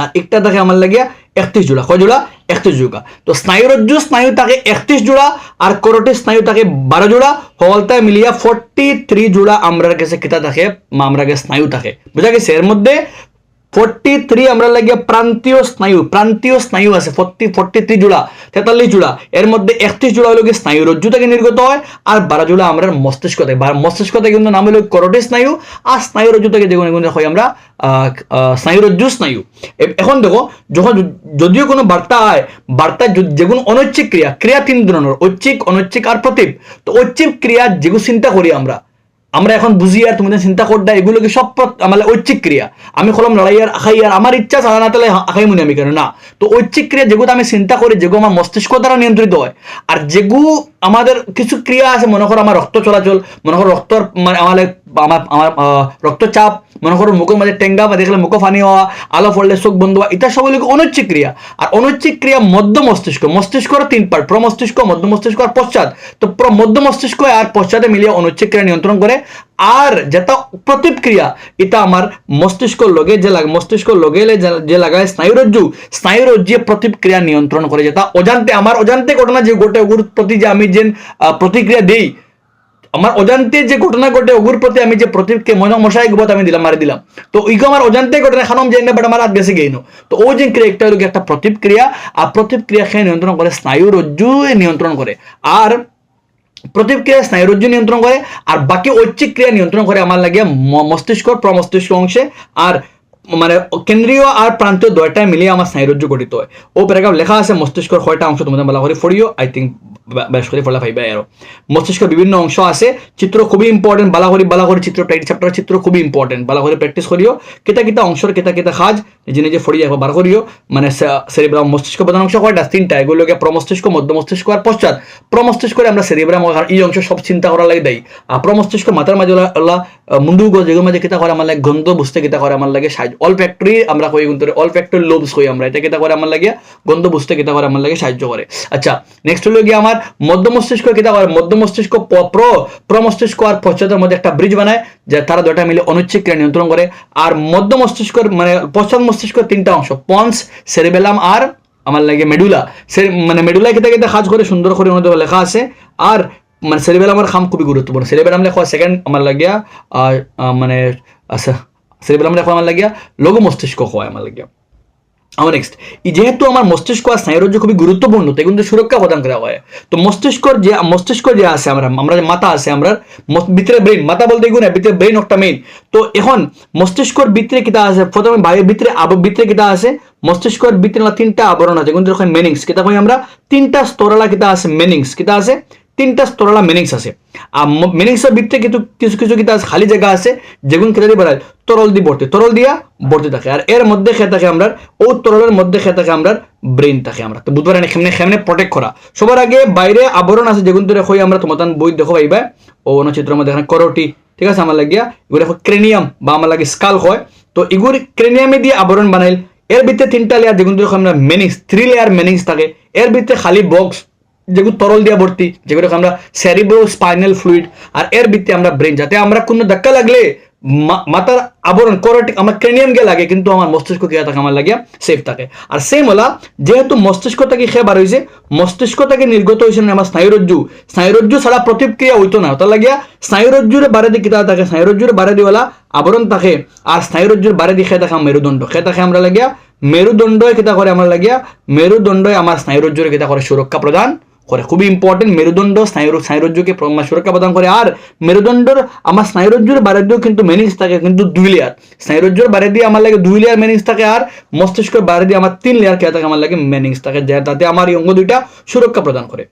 আর একটা থাকে আমার লাগিয়া 31 জোড়া, কয় জোড়া 31 জোড়া। তো স্নায়ুরজ্জু স্নায়ু থাকে 31 জোড়া আর করোটিড স্নায়ু থাকে 12 জোড়া, হলতা মিলিয়া 43 জোড়া আমরা কাছে কিতা থাকে আমরা কাছে স্নায়ু থাকে, বুঝা গেছে। এর মধ্যে 43 আমরা লাগিয়া প্রান্তীয় স্নায়ু আছে 43 জোড়া, 43 জোড়া, এর মধ্যে 31 জোড়া হলো স্নায়ুরজ্জু থেকে নির্গত হয় আর 12 জোড়া আমরা মস্তিষ্ক থেকে কিন্তু নাম হলো করোটিড স্নায়ু, আর স্নায়ুরজ্জু থেকে যেগুলো হয় আমরা স্নায়ুরজ্জু স্নায়ু। এখন দেখো যদিও কোনো বার্তা হয়, বার্তা যেগুলো অনৈচ্ছিক ক্রিয়া 3 ধরনের, ঐচ্ছিক অনৈচ্ছিক আর প্রতীপ। তো ঐচ্ছিক ক্রিয়া যেগুলো চিন্তা করি আমরা এখন বুঝি আর তুমি চিন্তা করতে এগুলোকে সব আমার ঐচ্ছিক ক্রিয়া, আমি কলম লড়াই আর আখাই আর আমার ইচ্ছা ছাড়া না তাহলে আখাই মনে আমি কেন না। তো ঐচ্ছিক ক্রিয়া যেগুলো আমি চিন্তা করি যেগুলো আমার মস্তিষ্ক দ্বারা নিয়ন্ত্রিত হয়, আর যেগুলো আমাদের কিছু ক্রিয়া আছে মনে করো আমার রক্ত চলাচল, মনে করো রক্তর মানে আমার রক্তচাপ, মনে করো মুখের মাঝে টেঙ্গা বা দেখলে মুখ ফানি হওয়া, আলো পড়লে চোখ বন্ধ হওয়া, এটা সবগুলো অনৈচ্ছিক ক্রিয়া। আর অনৈচ্ছিক ক্রিয়া মধ্য মস্তিষ্কর 3 পার্ট, প্রমস্তিষ্ক, মধ্য মস্তিষ্ক আর পশ্চাৎ। তো মধ্য মস্তিষ্ক আর পশ্চাতে মিলিয়ে অনৈচ্ছিক ক্রিয়া নিয়ন্ত্রণ করে। আর যেটা প্রতিক্রিয়া এটা আমার মস্তিষ্ক লগে যে লাগায় স্নায়ুরজ্জু প্রতিক্রিয়া নিয়ন্ত্রণ করে, যেটা অজান্তে ঘটনা যে ঘটে ওগুর প্রতি যে আমি যে প্রতিক্রিয়া দেই, আমার অজান্তে যে ঘটনা ঘটে ওগুর প্রতি আমি যে প্রতিক্রিয়া মশাই গোবত আমি মারি দিলাম, তো ওইগো আমার অজান্তে ঘটনা খানম যাই না বাট আমার হাত গেছে গেইনো। তো ও যে ক্রিয়া একটা হলো একটা প্রতিক্রিয়া, আর প্রতিক্রিয়া খেয়ে নিয়ন্ত্রণ করে স্নায়ুরজ্জু নিয়ন্ত্রণ করে, আর প্রতিক্রিয়া স্নায়ুরজ্জু নিয়ন্ত্রণ করে, আর বাকি ঐচ্ছিক ক্রিয়া নিয়ন্ত্রণ করে আমার লাগে মস্তিষ্ক প্রমস্তিষ্ক অংশে। আর মানে কেন্দ্রীয় আর প্রান্তীয় দুইটাই মিলিয়ে আমার স্নায়ুরজ্জু গঠিত হয়। ও প্যারাগ্রাফ লেখা আছে মস্তিষ্কের কয়টা অংশ তোমাদের বলা করে ফড়িও, আই থিঙ্ক বেশ করে ফলা ভাইবা আরো মস্তিষ্কের বিভিন্ন অংশ আছে। চিত্র খুবই ইম্পর্টেন্ট, বালাহরি চিত্র চ্যাপ্টার চিত্র খুবই ইম্পর্টেন্ট, বালাহরি প্র্যাকটিস করিও। কিতা অংশের কিতা কাজ নিজে নিজে ফড়িয়ে একবার বার করিও। মানে সেরিব্রাম মস্তিষ্ক প্রধান অংশ কয়টা? তিনটা। এগুলোকে প্রমস্তিষ্ক, মধ্য মস্তিষ্ক আর পশ্চাৎ প্রমস্তিষ্ক। আমরা সেরিব্রাম এই অংশ সব চিন্তা করার লাগে দেয়। আর প্রমস্তিষ্ক মাথার মাঝে মুন্ডুগ যেগুলো মাঝে কিতা করে আমার লাগে গন্ধ বুঝতে কিতা করে আমার লাগে সাহায্য। অল ফ্যাক্টরি আমরা কই কিন্তু অল ফ্যাক্টরি লোবস কই আমরা, এটা কিতা করে আমার লাগে গন্ধ বুঝতে কিতা করে আমার লাগে সাহায্য করে। আচ্ছা নেক্সট হলো গিয়ে আমার মধ্য মস্তিষ্ক কিতা করে? মধ্য মস্তিষ্ক প্রমস্তিষ্ক আর পশ্চাতের মধ্যে একটা ব্রিজ বানায়, যে তারা দুটা মিলে অনুচ্ছেদ ক্রিয়া নিয়ন্ত্রণ করে। আর মধ্য মস্তিষ্কের মানে পশ্চাৎ মস্তিষ্কের তিনটা অংশ, পন্স, সেরিবেলাম আর আমার লাগে মেডুলা। মানে মেডুলা কিতা কাজ করে সুন্দর করে লেখা আছে। আর মানে সেরিবেলামের খাম খুবই গুরুত্বপূর্ণ। সেরিবেলাম লেখা সেকেন্ড আমার লাগিয়া মানে আচ্ছা সেরিবেলাম লেখা আমার লাগিয়া লঘু মস্তিষ্ক হয় আমার লাগিয়া। আমার নেক্সট যেহেতু আমার মস্তিষ্ক আর স্নায়ুরজ্জু খুবই গুরুত্বপূর্ণ, তাই কিন্তু সুরক্ষা প্রদান করা হয়। তো মস্তিষ্ক যে আছে আমরা যে মাথা আছে আমরা ভিতরে ব্রেন, মাথা বলতে এগুলো না, ভিতরে ব্রেন একটা মেইন। তো এখন মস্তিষ্কর ভিতরে কিতা আছে? প্রথমে বাইরের ভিতরে কিতা আছে? মস্তিষ্কর ভিতরে তিনটা আবরণ আছে, কিন্তু যখন মেনিংস কিতা কই আমরা, তিনটা স্তরালা কিতা আছে? মেনিংস কিতা আছে? তিনটা স্তরালা মেনিংস আছে। আর মেনিংসের ভিতরে কিন্তু কিছু কিছু কিতা খালি জায়গা আছে যেগুলো কিতা দিয়ে বেড়ায় তরল দিয়া ভর্তি থাকে। আর এর মধ্যে খেয়ে থাকে আমরা ও তরলের মধ্যে খেয়ে থাকে আমরা ব্রেন থাকে। আমরা তো বুঝতে পারি কেমনে প্রটেক্ট করা। সবার আগে বাইরে আবরণ আছে যেগুলো ধরে হই আমরা তোমার বই দেখো পাইবা ও চিত্রের মধ্যে এখানে করোটি, ঠিক আছে আমার লাগিয়া এগুলো ক্রেনিয়াম বা আমার লাগে স্কাল হয়। তো এগুলো ক্রেনিয়ামে দিয়ে আবরণ বানাইল। এর ভিতরে তিনটা লেয়ার যেগুলো ধরে আমরা মেনিংস, 3 লেয়ার মেনিংস থাকে। এর ভিতরে খালি বক্স যেগুলো তরল দিয়া ভর্তি, যেগুলো আমরা সেরিব্রো স্পাইনাল ফ্লুইড। আর এর ভিত্তি আমরা ব্রেন, যাতে আমরা কোনো ধাক্কা লাগলে মাথার আবরণ করোটিক আমার ক্রেনিয়াম গে লাগে কিন্তু আমার মস্তিষ্ক কে থাকে আমার লাগিয়া সেফ থাকে। আর সেম হলা যেহেতু মস্তিষ্ক থেকে খেয়ে বার হয়েছে, মস্তিষ্ক থেকে নির্গত হয়েছে আমার স্নায়ুরজ্জু ছাড়া প্রতিক্রিয়া হইতো না। তার লাগিয়া স্নায়ুরজ্জুর বারে দিয়ে কিতা থাকে? স্নায়ুরজ্জুর বারে দিওয়ালা আবরণ থাকে। আর স্নায়ুরজ্জুর বারে দিয়ে খেয়ে থাকে মেরুদণ্ড, খেয়ে থাকে আমরা লাগিয়া মেরুদণ্ড কিতা করে আমার লাগিয়া মেরুদণ্ড আমার স্নায়ুরজ্জুর কিতা করে সুরক্ষা প্রদান করে। খুবই ইম্পর্টেন্ট, মেরুদণ্ড স্নায়ুরজ্জুকে সুরক্ষা প্রদান করে। আর মেরুদণ্ডর আমার স্নায়ুরজ্জুর বাইরে দিয়েও কিন্তু মেনিংস থাকে, কিন্তু 2 লেয়ার। স্নায়ুরজ্জুর বাইরে দিয়ে আমার লাগে 2 লেয়ার মেনিংস থাকে। আর মস্তিষ্কের বাইরে দিয়ে আমার 3 লেয়ার কে থাকে আমার লাগে মেনিংস থাকে, যাতে আমার এই অঙ্গ দুইটা সুরক্ষা প্রদান করে।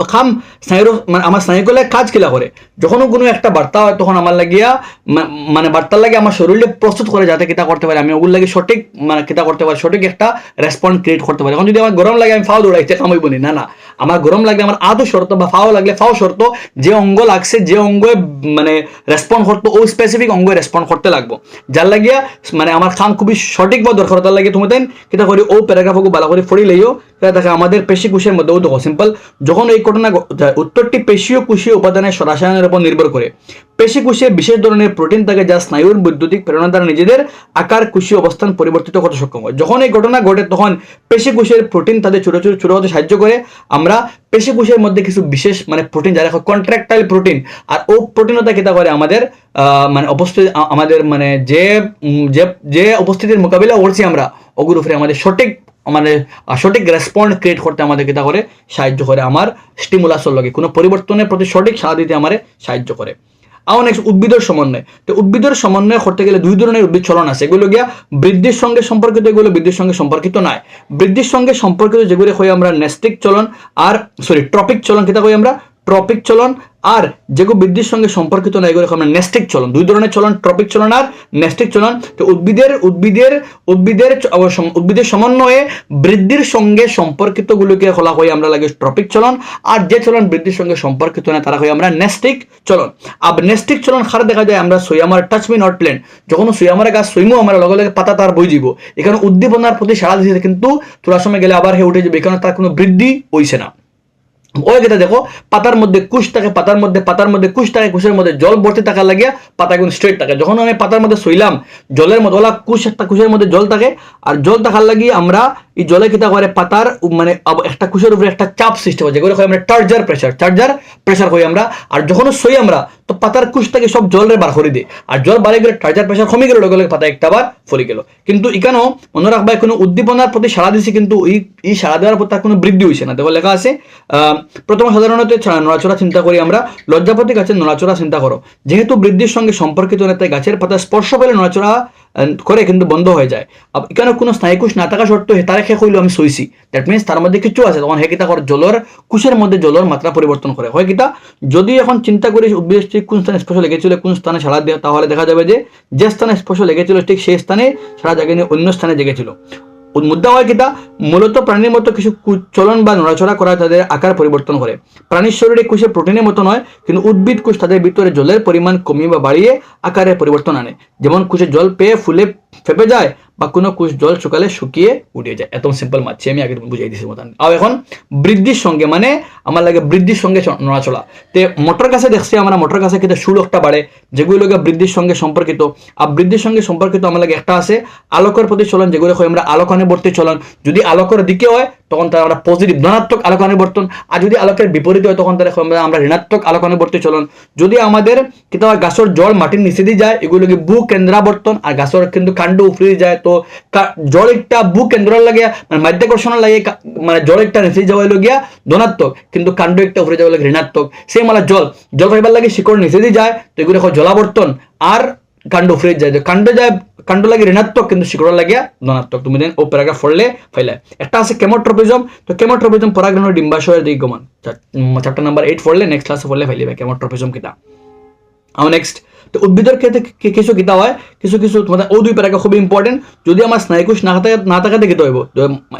তো খাম স্নায়ু মানে আমার স্নায়ুগুলো কাজ কিলা করে? যখন কোনো একটা বার্তা হয় তখন আমার লাগিয়া মানে বার্তার লাগে আমার শরীরে প্রস্তুত করে যাতে কিতা করতে পারে আমি ওগুলো লাগে সঠিক মানে কিতা করতে পারি, সঠিক একটা রেসপন্স ক্রিয়েট করতে পারি। এখন যদি আমার গরম লাগে আমি ফাও দৌড়াইতে কামাইব না, না আমার গরম লাগলে আমার আদৌ শর্ত বা ফাও লাগলে ফাও শর্ত, যে অঙ্গ লাগছে যে অঙ্গে মানে রেসপন্ড করতো ও স্পেসিফিক অঙ্গে রেসপন্ড করতে লাগবো। যার লাগিয়া মানে আমার খাম খুবই সঠিক বা দরকার তার লাগে তুমি তাই কিতা করি ও প্যারাগ্রাফকে ভালো করে পড়ি লইও। দেখে আমাদের পেশি কোষের মধ্যেও দেখো সিম্পল, যখন এই ঘটনা উত্তরটি পেশীয় কোষীয় উপাদানের রসায়নের উপর নির্ভর করে। পেশি কোষে বিশেষ ধরনের প্রোটিন থাকে যা স্নায়ুর বৈদ্যুতিক প্রেরণা দ্বারা নিজেদের আকার কোষীয় অবস্থান পরিবর্তিত করতে সক্ষম হয়। যখন এই ঘটনা ঘটে তখন পেশি কোষের প্রোটিন তাদের ছোট হতে সাহায্য করে। আমরা পেশি কোষের মধ্যে কিছু বিশেষ মানে প্রোটিন যারা কন্ট্রাক্টাইল প্রোটিন, আর ও প্রোটিনতা কিতা করে আমাদের মানে উপস্থিতি আমাদের মানে যে উপস্থিতির মোকাবিলা করছি আমরা ওগুলোর উপরে আমাদের সঠিক রেসপন্ড ক্রিয়েট করতে আমাদের কিতা করে সাহায্য করে। আমার স্টিমুলাসর লগে কোনো পরিবর্তনের প্রতি সঠিক সাড়া দিতে আমার সাহায্য করে। আর নেক্সট উদ্ভিদের সমন্বয়। তো উদ্ভিদের সমন্বয় করতে গেলে 2 ধরনের উদ্ভিদ চলন আছে, এগুলো গিয়া বৃদ্ধির সঙ্গে সম্পর্কিত, এগুলো বৃদ্ধির সঙ্গে সম্পর্কিত নয়। বৃদ্ধির সঙ্গে সম্পর্কিত যেগুলো হয় আমরা নেস্টিক চলন আর ট্রপিক চলন কিতা কই আমরা ট্রপিক চলন। আর যেগুলো বৃদ্ধির সঙ্গে সম্পর্কিত না এগুলো আমরা নেস্টিক চলন। 2 ধরনের চলন, ট্রপিক চলন আর নেস্টিক চলন। তো উদ্ভিদের সমন্বয়ে বৃদ্ধির সঙ্গে সম্পর্কিত গুলোকে বলা হয় আমরা লাগে ট্রপিক চলন, আর যে চলন বৃদ্ধির সঙ্গে সম্পর্কিত না তারা হয় আমরা নেস্টিক চলন। আর নেস্টিক চলন খার দেখা যায় আমরা সুইয়ামার টাচ মি নট প্ল্যান্ট, যখন সুইয়ামার গাছ সুইমু আমরা লগে লগে পাতা তার বই যাব, এখানে উদ্দীপনার প্রতি সাড়া দিতে কিন্তু তোরা সময় গেলে আবার উঠে যাবে, এখানে তার কোনো বৃদ্ধি হইছে না। ওই যেটা দেখো পাতার মধ্যে কুশ থাকে, পাতার মধ্যে কুশ থাকে, কুশের মধ্যে জল ভর্তি থাকার লাগিয়া পাতা কিন্তু স্ট্রেট থাকে। যখন আমি পাতার মধ্যে শুইলাম জলের মধ্যে ওলা কুশের মধ্যে জল থাকে, আর জল থাকার লাগিয়ে আমরা এই জলে কিতা করে পাতার মানে একটা কুশের উপরে একটা চাপ সৃষ্টি হয়, যেগুলো হয় আমরা চার্জার প্রেসার হই আমরা। আর যখন শুই আমরা তো পাতার কুশ থেকে সব জলের বার করে দিই, আর জল বাড়ে গেলে চার্জার প্রেসার কমে গেল, লগে লগে পাতা একটা বার ফলে গেল। কিন্তু এখানেও মনে রাখবা কোনো উদ্দীপনার প্রতি সাড়া দিছে, কিন্তু এই সাড়া দেওয়ার পর তার কোনো বৃদ্ধি হয়েছে না। দেখো লেখা আছে প্রথমে সাধারণত নড়াচড়া চিন্তা করি আমরা, লজ্জাপতি গাছের নড়াচড়া চিন্তা করো। যেহেতু বৃদ্ধির সঙ্গে সম্পর্কিত না তাই গাছের পাতা স্পর্শ পেলে নড়াচড়া করে কিন্তু বন্ধ হয়ে যায়। এখানে কোনো স্নায়ুকোষ না থাকা সত্ত্বেও তারা খেয়ে কইলো আমি সইছি, দ্যাট মিনস তার মধ্যে কিছু আছে, তখন হে কিতা করে জলের কোষের মধ্যে জলের মাত্রা পরিবর্তন করে হয় কিতা। যদি এখন চিন্তা করি উদ্ভিদের ঠিক কোন স্থানে স্পর্শ লেগেছিল, কোন স্থানে সাড়া দেওয়া, তাহলে দেখা যাবে যে যে স্থানে স্পর্শ লেগেছিল ঠিক সেই স্থানে সারা জায়গায় অন্য স্থানে জেগেছিল। মুদ্রা হয় কিতা, মূলত প্রাণীর মতো কিছু চলন বা নড়াচড়া করা তাদের আকার পরিবর্তন করে। প্রাণীর শরীরে কোষে প্রোটিনের মতো নয়, কিন্তু উদ্ভিদ কোষ তাদের ভিতরে জলের পরিমাণ কমিয়ে বা বাড়িয়ে আকারে পরিবর্তন আনে। যেমন কোষে জল পেয়ে ফুলে ফেপে যায়, বা কোনো কোষ জল শুকালে শুকিয়ে উঠে যায়। এত সিম্পল মাছি আমি আগে বুঝাই দিয়েছি মতন। আর এখন বৃদ্ধির সঙ্গে মানে আমার লাগে বৃদ্ধির সঙ্গে নড়াচড়া। তে মোটর কাছে দেখছি আমরা, মোটর কাছে কিন্তু সুলকটা বাড়ে, যেগুলো বৃদ্ধির সঙ্গে সম্পর্কিত। আর বৃদ্ধির সঙ্গে সম্পর্কিত আমার লাগে একটা আছে আলোকের প্রতি চলন, যেগুলো হয় আমরা আলোকানুবর্তী চলন। যদি আলোকের দিকে হয় তখন তারা আমরা পজিটিভ ধনাত্মক আলোকানুবর্তন, আর যদি আলোকের বিপরীত হয় তখন তারা আমরা ঋণাত্মক আলোকানুবর্তী চলন। যদি আমাদের কিন্তু গাছের জল মাটির নিচে দিয়ে যায়, এগুলো ভূ কেন্দ্রাবর্তন, আর গাছের কিন্তু কাণ্ড উপরে যায়, তো জল একটা ভূ কেন্দ্র লাগে মানে মাধ্যাকর্ষণ লাগে, মানে জল একটা নিচে যাওয়া গিয়া ধনাত্মক, কিন্তু কাণ্ড একটা উপরে যাওয়া লাগে ঋণাত্মক। সেই মানে জল পাইবার লাগে শিকড় নিচে দিয়ে যায়, তো এগুলো হয় জলাবর্তন, আর কাণ্ড উপরে যায়, কাণ্ড লাগে ঋণাত্মক কিন্তু শিকড় লাগিয়া ধনাত্মক। তুমি দেন ও প্যারাগ্রাফ পড়লে ফাইলে। একটা আছে কেমোট্রপিজম, তো কেমোট্রপিজম পরাগরেণু ডিম্বাশয়ের দিগমন, চ্যাপ্টার নাম্বার 8 পড়লে নেক্সট ক্লাসে পড়লে ফাইলিবে কেমোট্রপিজম কিটা। আর নেক্সট তো উদ্ভিদের ক্ষেত্রে কিছু কিতা হয়, কিছু তোমাদের ও দুই প্যারাগ্রাফ খুবই ইম্পর্টেন্ট। যদি আমার স্নায়ুকোষ না থাকাতে কিতা হইব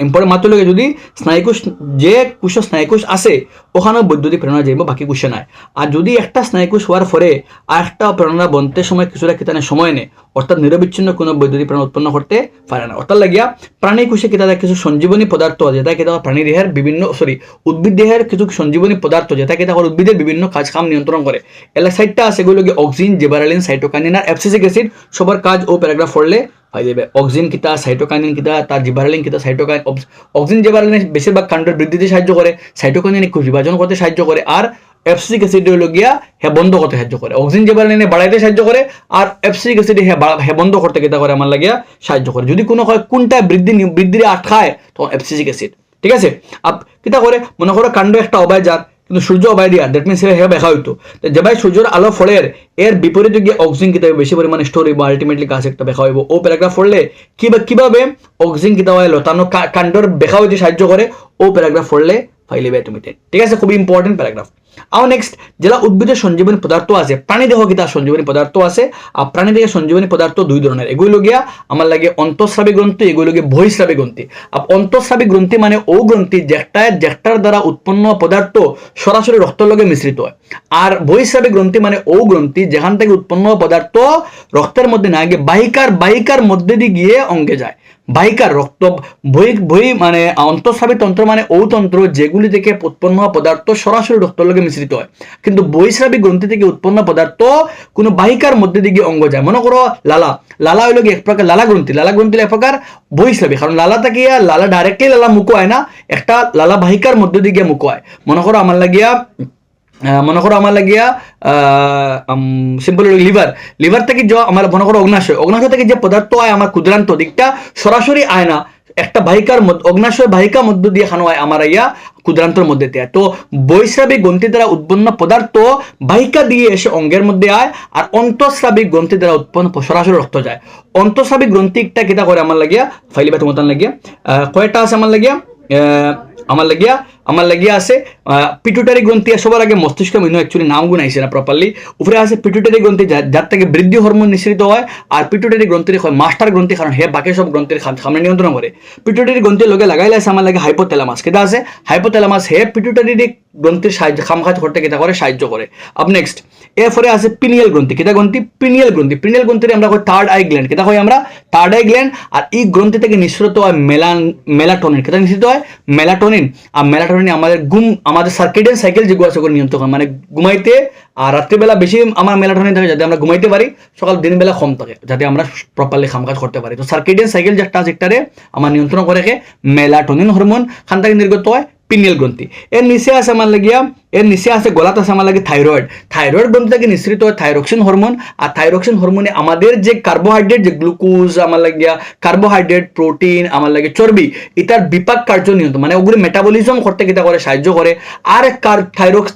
ইম্পর্টেন্ট মাত্র লাগে, যদি স্নায়ুকোষ যে কোষ স্নায়ুকোষ আছে ওখানেও বৈদ্যুতিক প্রেরণা যাইব, বাকি কোষে নাই। আর যদি একটা স্নায়ুকোষ হওয়ার পরে আর একটা প্রেরণা বনতে সময় কিছুটা কিতানে সময় নেই, অর্থাৎ নিরবিচ্ছিন্ন কোনো বৈদ্যুতিক প্রেরণা উৎপন্ন করতে পারে না। অর্থাৎ লাগিয়া প্রাণী কোষে কিতা কিছু সঞ্জীবনী পদার্থ যেটা কিতা প্রাণী দেহের বিভিন্ন উদ্ভিদ দেহের কিছু সঞ্জীবনী পদার্থ যেটা কিতা উদ্ভিদের বিভিন্ন কাজ কাম নিয়ন্ত্রণ করে। এলা সাইডটা আছে এগুলো অক্সিন, জিবারেলিন, সাইটোকাইনিন আর অ্যাবসিসিক অ্যাসিড, সবার কাজ ও প্যারাগ্রাফ পড়লে পাই যাবে। অক্সিন কিতা, সাইটোকাইনিন কিতা, তার জিবারেলিন কিতা, অক্সিন জিবারেলিন বেশিরভাগ কাণ্ডের বৃদ্ধিতে সাহায্য করে, সাইটোকাইনিন কোষ বিভাজন করতে সাহায্য করে, আর অ্যাবসিসিক অ্যাসিড হলো গিয়া হে বন্ধ করতে সাহায্য করে। অক্সিন জিবারেলিনে বাড়াইতে সাহায্য করে, আর অ্যাবসিসিক অ্যাসিড হে বন্ধ করতে কিতা করে আমার লাগিয়া সাহায্য করে। যদি কোনো হয় কোনটা বৃদ্ধি আটকায় তখন অ্যাবসিসিক অ্যাসিড, ঠিক আছে। কিতা করে মনে করো কাণ্ড একটা অবায় যার, কিন্তু সূর্য অবায় দিয়া, দ্যাট মিনস হে দেখা হইতো, যে ভাই সূর্যের আলো ফলের এর বিপরীতে গিয়ে অক্সিজেন কিতা বেশি পরিমাণে স্টোর হইব, আলটিমেটলি গাছ একটা দেখা হইব। ও প্যারাগ্রাফ পড়লে কিভাবে অক্সিজেন কিতা হয় লতানো কাণ্ডর বেখা হইতে সাহায্য করে, ও প্যারাগ্রাফ পড়লে ফাইলিবে তুমি, ঠিক আছে। খুবই ইম্পর্টেন্ট প্যারাগ্রাফ। আর নেক্সট যেটা উদ্ভিদের সঞ্জীবনী পদার্থ আছে, প্রাণী দেহ কিতা সঞ্জীবনী পদার্থ আছে, আর প্রাণী দেহে সঞ্জীবনী পদার্থ দুই ধরনের। এগুলো গিয়া আমার লাগে অন্তঃস্রাবী গ্রন্থি, এগুলো গিয়ে বহিঃস্রাবী গ্রন্থি। আর অন্তঃস্রাবী গ্রন্থি মানে ও গ্রন্থি যেটার দ্বারা উৎপন্ন পদার্থ সরাসরি রক্তের লগে মিশ্রিত হয়। আর বহিঃস্রাবী গ্রন্থি মানে ও গ্রন্থি যেখান থেকে উৎপন্ন পদার্থ রক্তের মধ্যে না গিয়ে বাহিকার মধ্যে দিয়ে গিয়ে অঙ্গে যায়। বাহিকার রক্ত বহি মানে অন্তঃস্রাবী তন্ত্র মানে ও তন্ত্র যেগুলি থেকে উৎপন্ন হওয়া পদার্থ সরাসরি রক্তের লগে মিশ্রিত হয়, কিন্তু বহিঃস্রাবী গ্রন্থি থেকে উৎপন্ন পদার্থ কোনো বাহিকার মধ্যে দিয়ে অঙ্গ যায়। মনে করো লালা হইল এক প্রকার লালা গ্রন্থি এক প্রকার বহিঃস্রাবী, কারণ লালা থেকে ডাইরেক্টলি লালা মুখ হয় না, একটা লালা বাহিকার মধ্যে দিয়ে মুখ হয়। মনে করো আমার লাগিয়া সিম্পল লিভার থেকে আমার মনে করো অগ্নাশয় থেকে যে পদার্থ হয় আমার ক্ষুদ্রান্ত দিকটা সরাসরি আয় না, একটা বাহিকার অগ্নাশয় বাহিকা মধ্য দিয়ে খানো হয় আমার ক্ষুদ্রান্তর মধ্যে দেয়। তো বৈস্রাবিক গ্রন্থি দ্বারা উৎপন্ন পদার্থ বাহিকা দিয়ে এসে অঙ্গের মধ্যে আয়, আর অন্তঃস্রাবিক গ্রন্থি দ্বারা উৎপন্ন সরাসরি রক্ত যায়। অন্তঃস্রাবিক গ্রন্থিটা কিতা করে আমার লাগিয়া ফাইলিবা তোমার লাগিয়া কয়টা আছে আমার লাগিয়া আছে পিটুটারি গ্রন্থি। সবার আগে মস্তিষ্ক মেনু অ্যাকচুয়ালি নামগুলো আইছে না প্রপারলি। উপরে আছে পিটুটারি গ্রন্থি যার থেকে বৃদ্ধি হরমোন নিঃসৃত হয়, আর পিটুটারি গ্রন্থির হয় মাস্টার গ্রন্থি, কারণ হে বাকি সব গ্রন্থির সামনে নিয়ন্ত্রণ করে। পিটুটারি গ্রন্থির লগে লাগাইলে আছে আমার লাগে হাইপোথ্যালামাস, কেটা আছে হাইপোথ্যালামাস হে পিটুটারি গ্রন্থির সাহায্য কাজ করতে কেটা করে সাহায্য করে। আপ নেক্সট এরপরে আছে পিনিয়াল গ্রন্থি, কেটা গ্রন্থি পিনিয়াল গ্রন্থির আমরা থার্ড আই গ্ল্যান্ড, কেটা হয় আমরা থার্ড আই গ্ল্যান্ড। আর এই গ্রন্থি থেকে নিঃসৃত হয় মেলাটোনিন, কেটা নিঃসৃত হয় মেলাটোনিন। আর মেলাটোনিন আমাদের সার্কেডিয়ান সাইকেল যেগুলো আছে নিয়ন্ত্রণ করে, মানে ঘুমাইতে আর রাত্রিবেলা বেশি আমার মেলাটোনিন থাকে যাতে আমরা ঘুমাইতে পারি, সকাল দিনবেলা কম থাকে যাতে আমরা প্রপারলি কাজ করতে পারি। তো সার্কেডিয়ান সাইকেল যেটারে আমার নিয়ন্ত্রণ করে মেলাটোনিন হরমোন খান থেকে নির্গত হয় পিনিয়াল গ্রন্থি। এর নিচে আছে আমার লাগিয়া এর নিচে আছে গলাত আছে আমার লাগে থাইরয়েড। থাইরয়েড গ্রন্থি থেকে নিঃসৃত হয় থাইরক্সিন হরমোন, আর থাইরক্সিন হরমোনে আমাদের যে কার্বোহাইড্রেট, যে গ্লুকোজ আমার লাগিয়া কার্বোহাইড্রেট, প্রোটিন আমার লাগে চর্বি, এটার বিপাক কার্য নিয়ন্ত্রণ মানে ওগুলো মেটাবলিজম করতে কিতা করে সাহায্য করে। আর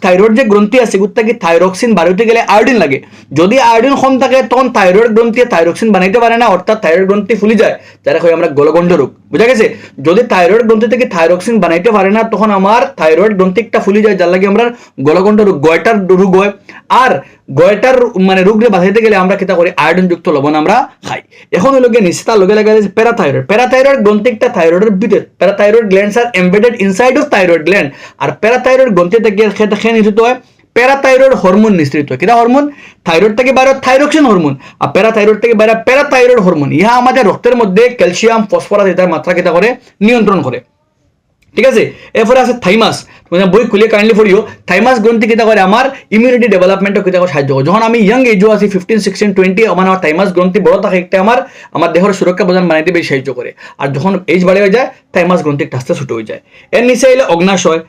থাইরয়েড যে গ্রন্থি আছে এগুলো থেকে থাইরক্সিন বাড়াইতে গেলে আয়োডিন লাগে। যদি আয়োডিন কম থাকে তখন থাইরয়েড গ্রন্থি থাইরক্সিন বানাইতে পারে না, অর্থাৎ থাইরয়েড গ্রন্থি ফুলি যায়, যারা হয় আমরা গলগণ্ড রোগ। বুঝা গেছে? যদি থাইরয়েড গ্রন্থি থেকে থাইরক্সিন বানাইতে পারে না তখন আমার থাইরয়েড গ্রন্থিটা ফুলি যায়, যার লাগে আমরা গলগণ্ড রোগ, গয়টার রোগ হয়। আর গয়টার মানে রোগরে বাঁচাইতে গেলে আমরা কিতা করি, আয়োডিন যুক্ত লবণ আমরা খাই। এখন ওই লোকে নিচে তার লগে লাগে প্যারাথাইরয়েড। প্যারাথাইরয়েড গ্রন্থিটা থাইরয়েডের ভিতরে, প্যারাথাইরয়েড গ্ল্যান্ডস আর embedded inside of thyroid gland. আর প্যারাথাইরয়েড গ্রন্থি থেকে খেয়ে নিশ্চিত হয় প্যারাথাইরয়েড হরমোন নিঃসৃত হয়। কিটা হরমোন? থাইরয়েড থেকে বাইরে থাইরক্সিন হরমোন, আর প্যারাথাইরয়েড থেকে বাইরে প্যারাথাইরয়েড হরমোন। ইহা আমাদের রক্তের মধ্যে ক্যালসিয়াম, ফসফরাস এটার মাত্রা কিতা করে, নিয়ন্ত্রণ করে। ঠিক আছে? এরপরে আছে থাইমাস। তুমি বই খুলে কাইন্ডলি পড়িও। থাইমাস গ্রন্থি কিতা করে আমার ইমিউনিটি ডেভেলপমেন্টও কিতা করে সাহায্য করে। যখন আমি ইয়াং এজও আছি 15, 16, 20 আমার থাইমাস গ্রন্থি বড় থাকে একটা আমার দেহের সুরক্ষা প্রদান বানাইতে বেশি সাহায্য করে। আর যখন এজ বাড়ি হয়ে যায় থাইমাস গ্রন্থি একটা আস্তে ছোট হয়ে যায়। এর নিচে এলে অগ্নাশয়।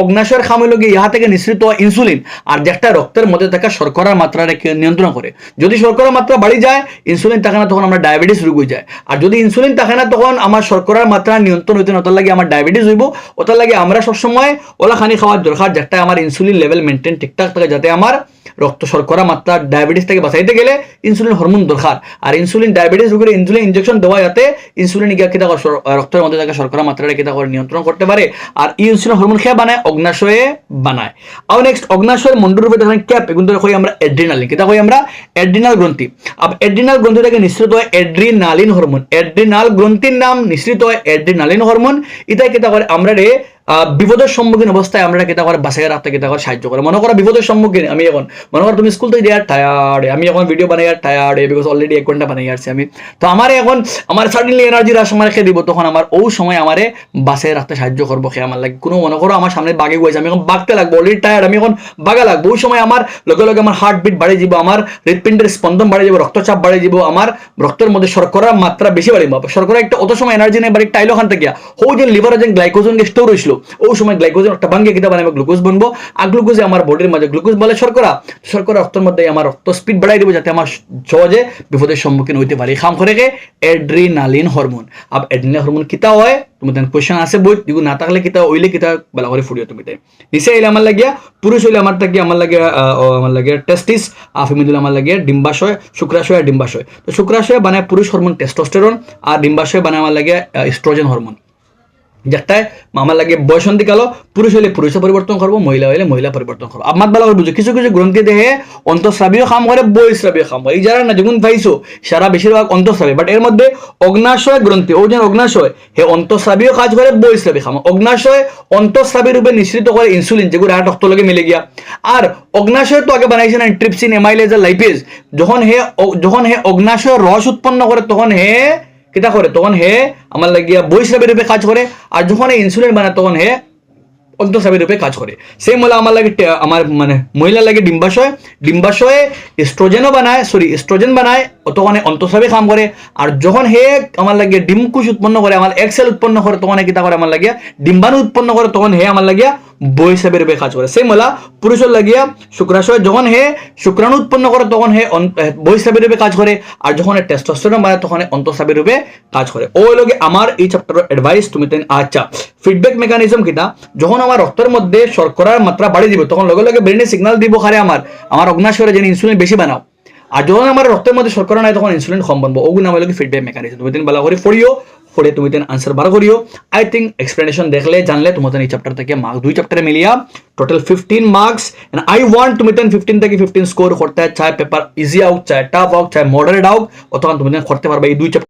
অগ্নাশয়ের খাম হইল ইহা থেকে নিঃসৃত ইনসুলিন, আর যেটা রক্তের মধ্যে থাকা শর্করার মাত্রাটাকে নিয়ন্ত্রণ করে। যদি শর্করার মাত্রা বাড়ি যায়, ইনসুলিন থাকে না, তখন আমরা ডায়াবেটিস রোগ হয়ে যায়। আর যদি ইনসুলিন থাকে না তখন আমার শর্করার মাত্রা নিয়ন্ত্রণ হইতে না, ওটার লাগে আমার ডায়াবেটিস হইব। ওটার লাগে আমরা সবসময় ওলা খানি খাওয়ার দরকার যেটা আমার ইনসুলিন লেভেল মেনটেন ঠিকঠাক থাকে, যাতে আমার রক্ত শর্করা মাত্রা ডায়াবেটিস থেকে বাঁচাইতে গেলে ইনসুলিন হরমোন দরকার। আর ইনসুলিন ডায়াবেটিস রোগের ইনসুলিন ইনজেকশন দেওয়া, যাতে ইনসুলিন কিতা রক্তের মধ্যে থাকা শর্করা মাত্রাটা কিতা করে নিয়ন্ত্রণ করতে পারে। আর ইনসুলিন হরমোন খেয়ে বানায় অগ্নাশয়ে বানায়। আর নেক্সট অগ্নাশয়ের মন্ডল রূপে দেখেন ক্যাপ, এগুলো কই আমরা এড্রিনালিন। কিতা কই আমরা? এড্রিনাল গ্রন্থি। আর এড্রিনাল গ্রন্থি থেকে নিঃসৃত হয় এড্রিনালিন হরমোন। এড্রিনাল গ্রন্থির নাম নিঃসৃত হয় এড্রিনালিন হরমোন। এটাই কিতা করে আমরা বিপদের সম্মুখীন অবস্থায় আমরা কিতা করে বাঁচাই রাখতে কিতা করে সাহায্য করে। মনে করো বিপদের সম্মুখীন আমি এখন, মনে করো তুমি স্কুল থেকে দেওয়ার টায়ার্ড, আমি এখন ভিডিও বানাই আর টায়ার্ড, বিকজ অলরেডি 1 ঘন্টা বানাই আসছি আমি। তো এখন আমার সাডেনলি এনার্জি রাশ আমার খেয়ে দিব, তখন আমার ওই সময় আমারে বাঁচাই রাখতে সাহায্য করবো। খেয়ে আমার লাগে কোনো মনে করো আমার সামনে বাগে গেছে, আমি এখন বাগতে লাগবো, অলরেডি টায়ার্ড, আমি এখন বাগা লাগবো। ওই সময় আমার লগে লগে আমার হার্টবিট বাড়িয়ে যাব, আমার হৃৎপিণ্ডের স্পন্দন বাড়িয়ে যাব, রক্তচাপ বাড়িয়ে যাব, আমার রক্তের মধ্যে শর্করার মাত্রা বেশি বাড়িয়ে যাবে। শর্করা একটা অত সময় এনার্জি নেই বাড়ি টাইলো খান থেকে ও যে লিভারে যে গ্লাইকোজেন স্টোর হয়েছিল, ওই সময় গ্লাইকোজেন একটা ভাঙ্গে কিতা বানাবে, গ্লুকোজ বনবো। আর গ্লুকোজে আমার বডির মাঝে গ্লুকোজ বলে শর্করা রক্তের মধ্যে আমার রক্ত স্পিড বাড়াই দেবো, যাতে আমার সহজে বিপদের সম্মুখীন হইতে পারি। খাম করে এড্রিনালিন হরমোন। আর এড্রিনালিন হরমোন কিতা হয় তুমি কোয়েশ্চেন আছে বই, যদি না থাকলে কিতা ওইলে কিতা বেলা করে ফুরিও তুমি। নিচে এলে আমার লাগিয়া পুরুষ হইলে আমার থাকি আমার লাগে টেস্টিস, আর ফিমেল হইলে আমার লাগে ডিম্বাশয়, শুক্রাশয় আর ডিম্বাশয়। তো শুক্রাশয় বানায় পুরুষ হরমোন টেস্টোস্টেরন, আর ডিম্বাশয় বানায় আমার লাগে ইস্ট্রোজেন হরমোন, যেটাই আমার লাগে বয়সন্ধিকালও পুরুষ হইলে পুরুষে পরিবর্তন করবো, মহিলা হইলে মহিলা পরিবর্তন করবো। আমার বেলা করে বুঝো কিছু কিছু গ্রন্থি দেহে অন্তঃস্রাবীয় কাম করে, বহিঃস্রাবীয় কাম করে। এই যারা না যেমন পাইছো সারা বেশিরভাগ অন্তঃস্রাবী, বাট এর মধ্যে অগ্নাশয় গ্রন্থি, ও যে অগ্নাশয় হে অন্তঃস্রাবীয় কাজ করে, বহিঃস্রাবী কাম। অগ্নাশয় অন্তঃস্রাবী রূপে নিঃসৃত করে ইনসুলিন, যেগুলো আর রক্ত লগে মিলে গিয়া। আর অগ্নাশয় তো আগে বানাইছে না ট্রিপসিন, এমাইলেজ আর লাইপেজ। যখন হে অগ্নাশয় রস উৎপন্ন করে তখন হে কিতা করে, তখন হে আমার লাগিয়া বহিঃস্রাবী রূপে কাজ করে। আর যখন ইনসুলিন বানায় তখন হে অন্তঃস্রাবী রূপে কাজ করে। সেম হলো আমার লাগে আমার মানে মহিলা লাগে ডিম্বাশয়ে এস্ট্রোজেন বানায়, তখন অন্তঃস্রাবী কাম করে। আর যখন হে আমার লাগে ডিমকুশ উৎপন্ন করে, আমার এক্সেল উৎপন্ন করে, তখন কিতা করে আমার লাগিয়া ডিম্বাণু উৎপন্ন করে, তখন হে আমার লাগিয়া বহিঃস্রাবী রূপে কাজ করে। সেম হলা পুরুষের লাগিয়া শুক্রাশয়, যখন হে শুক্রাণু উৎপন্ন করে তখন হে বহিঃস্রাবী রূপে কাজ করে। আর যখন টেস্টোস্টেরন বানায় তখন অন্তঃস্রাবী রূপে কাজ করে। ওই লগে আমার এই চ্যাপ্টারের অ্যাডভাইস তুমি আচ্ছা ফিডব্যাক মেকানিজম কিটা, যখন আমার রক্তের মধ্যে শর্করার মাত্রা বাড়ি দিব তখন লগে লগে ব্রেনে সিগন্যাল দিব খারে আমার অগ্নাশয়ে যেন ইনসুলিন বেশি বানাও। আর যখন আমার রক্তের মধ্যে শর্করা নাই তখন ইনসুলিন কম বানবো। ওগুলো আমার লগে ফিডব্যাক মেকানিজম তুমি দিন বেলা করে পড়িও, পড়ে তুমি আনসার বার করিও। আই থিঙ্ক এক্সপ্লেনেশন দেখলে জানলে তোমাদের এই চ্যাপ্টার থেকে মার্কস 2 চ্যাপ্টারে মিলিয়া total 15 marks. And I want তুমি 15 থেকে 15 স্কোর করতে, চাই পেপার ইজি হোক, চাই টাফ হোক, চাই মডারেট হোক, অতক্ষণ তুমি করতে পারবে এই 2 চ্যাপ্টার।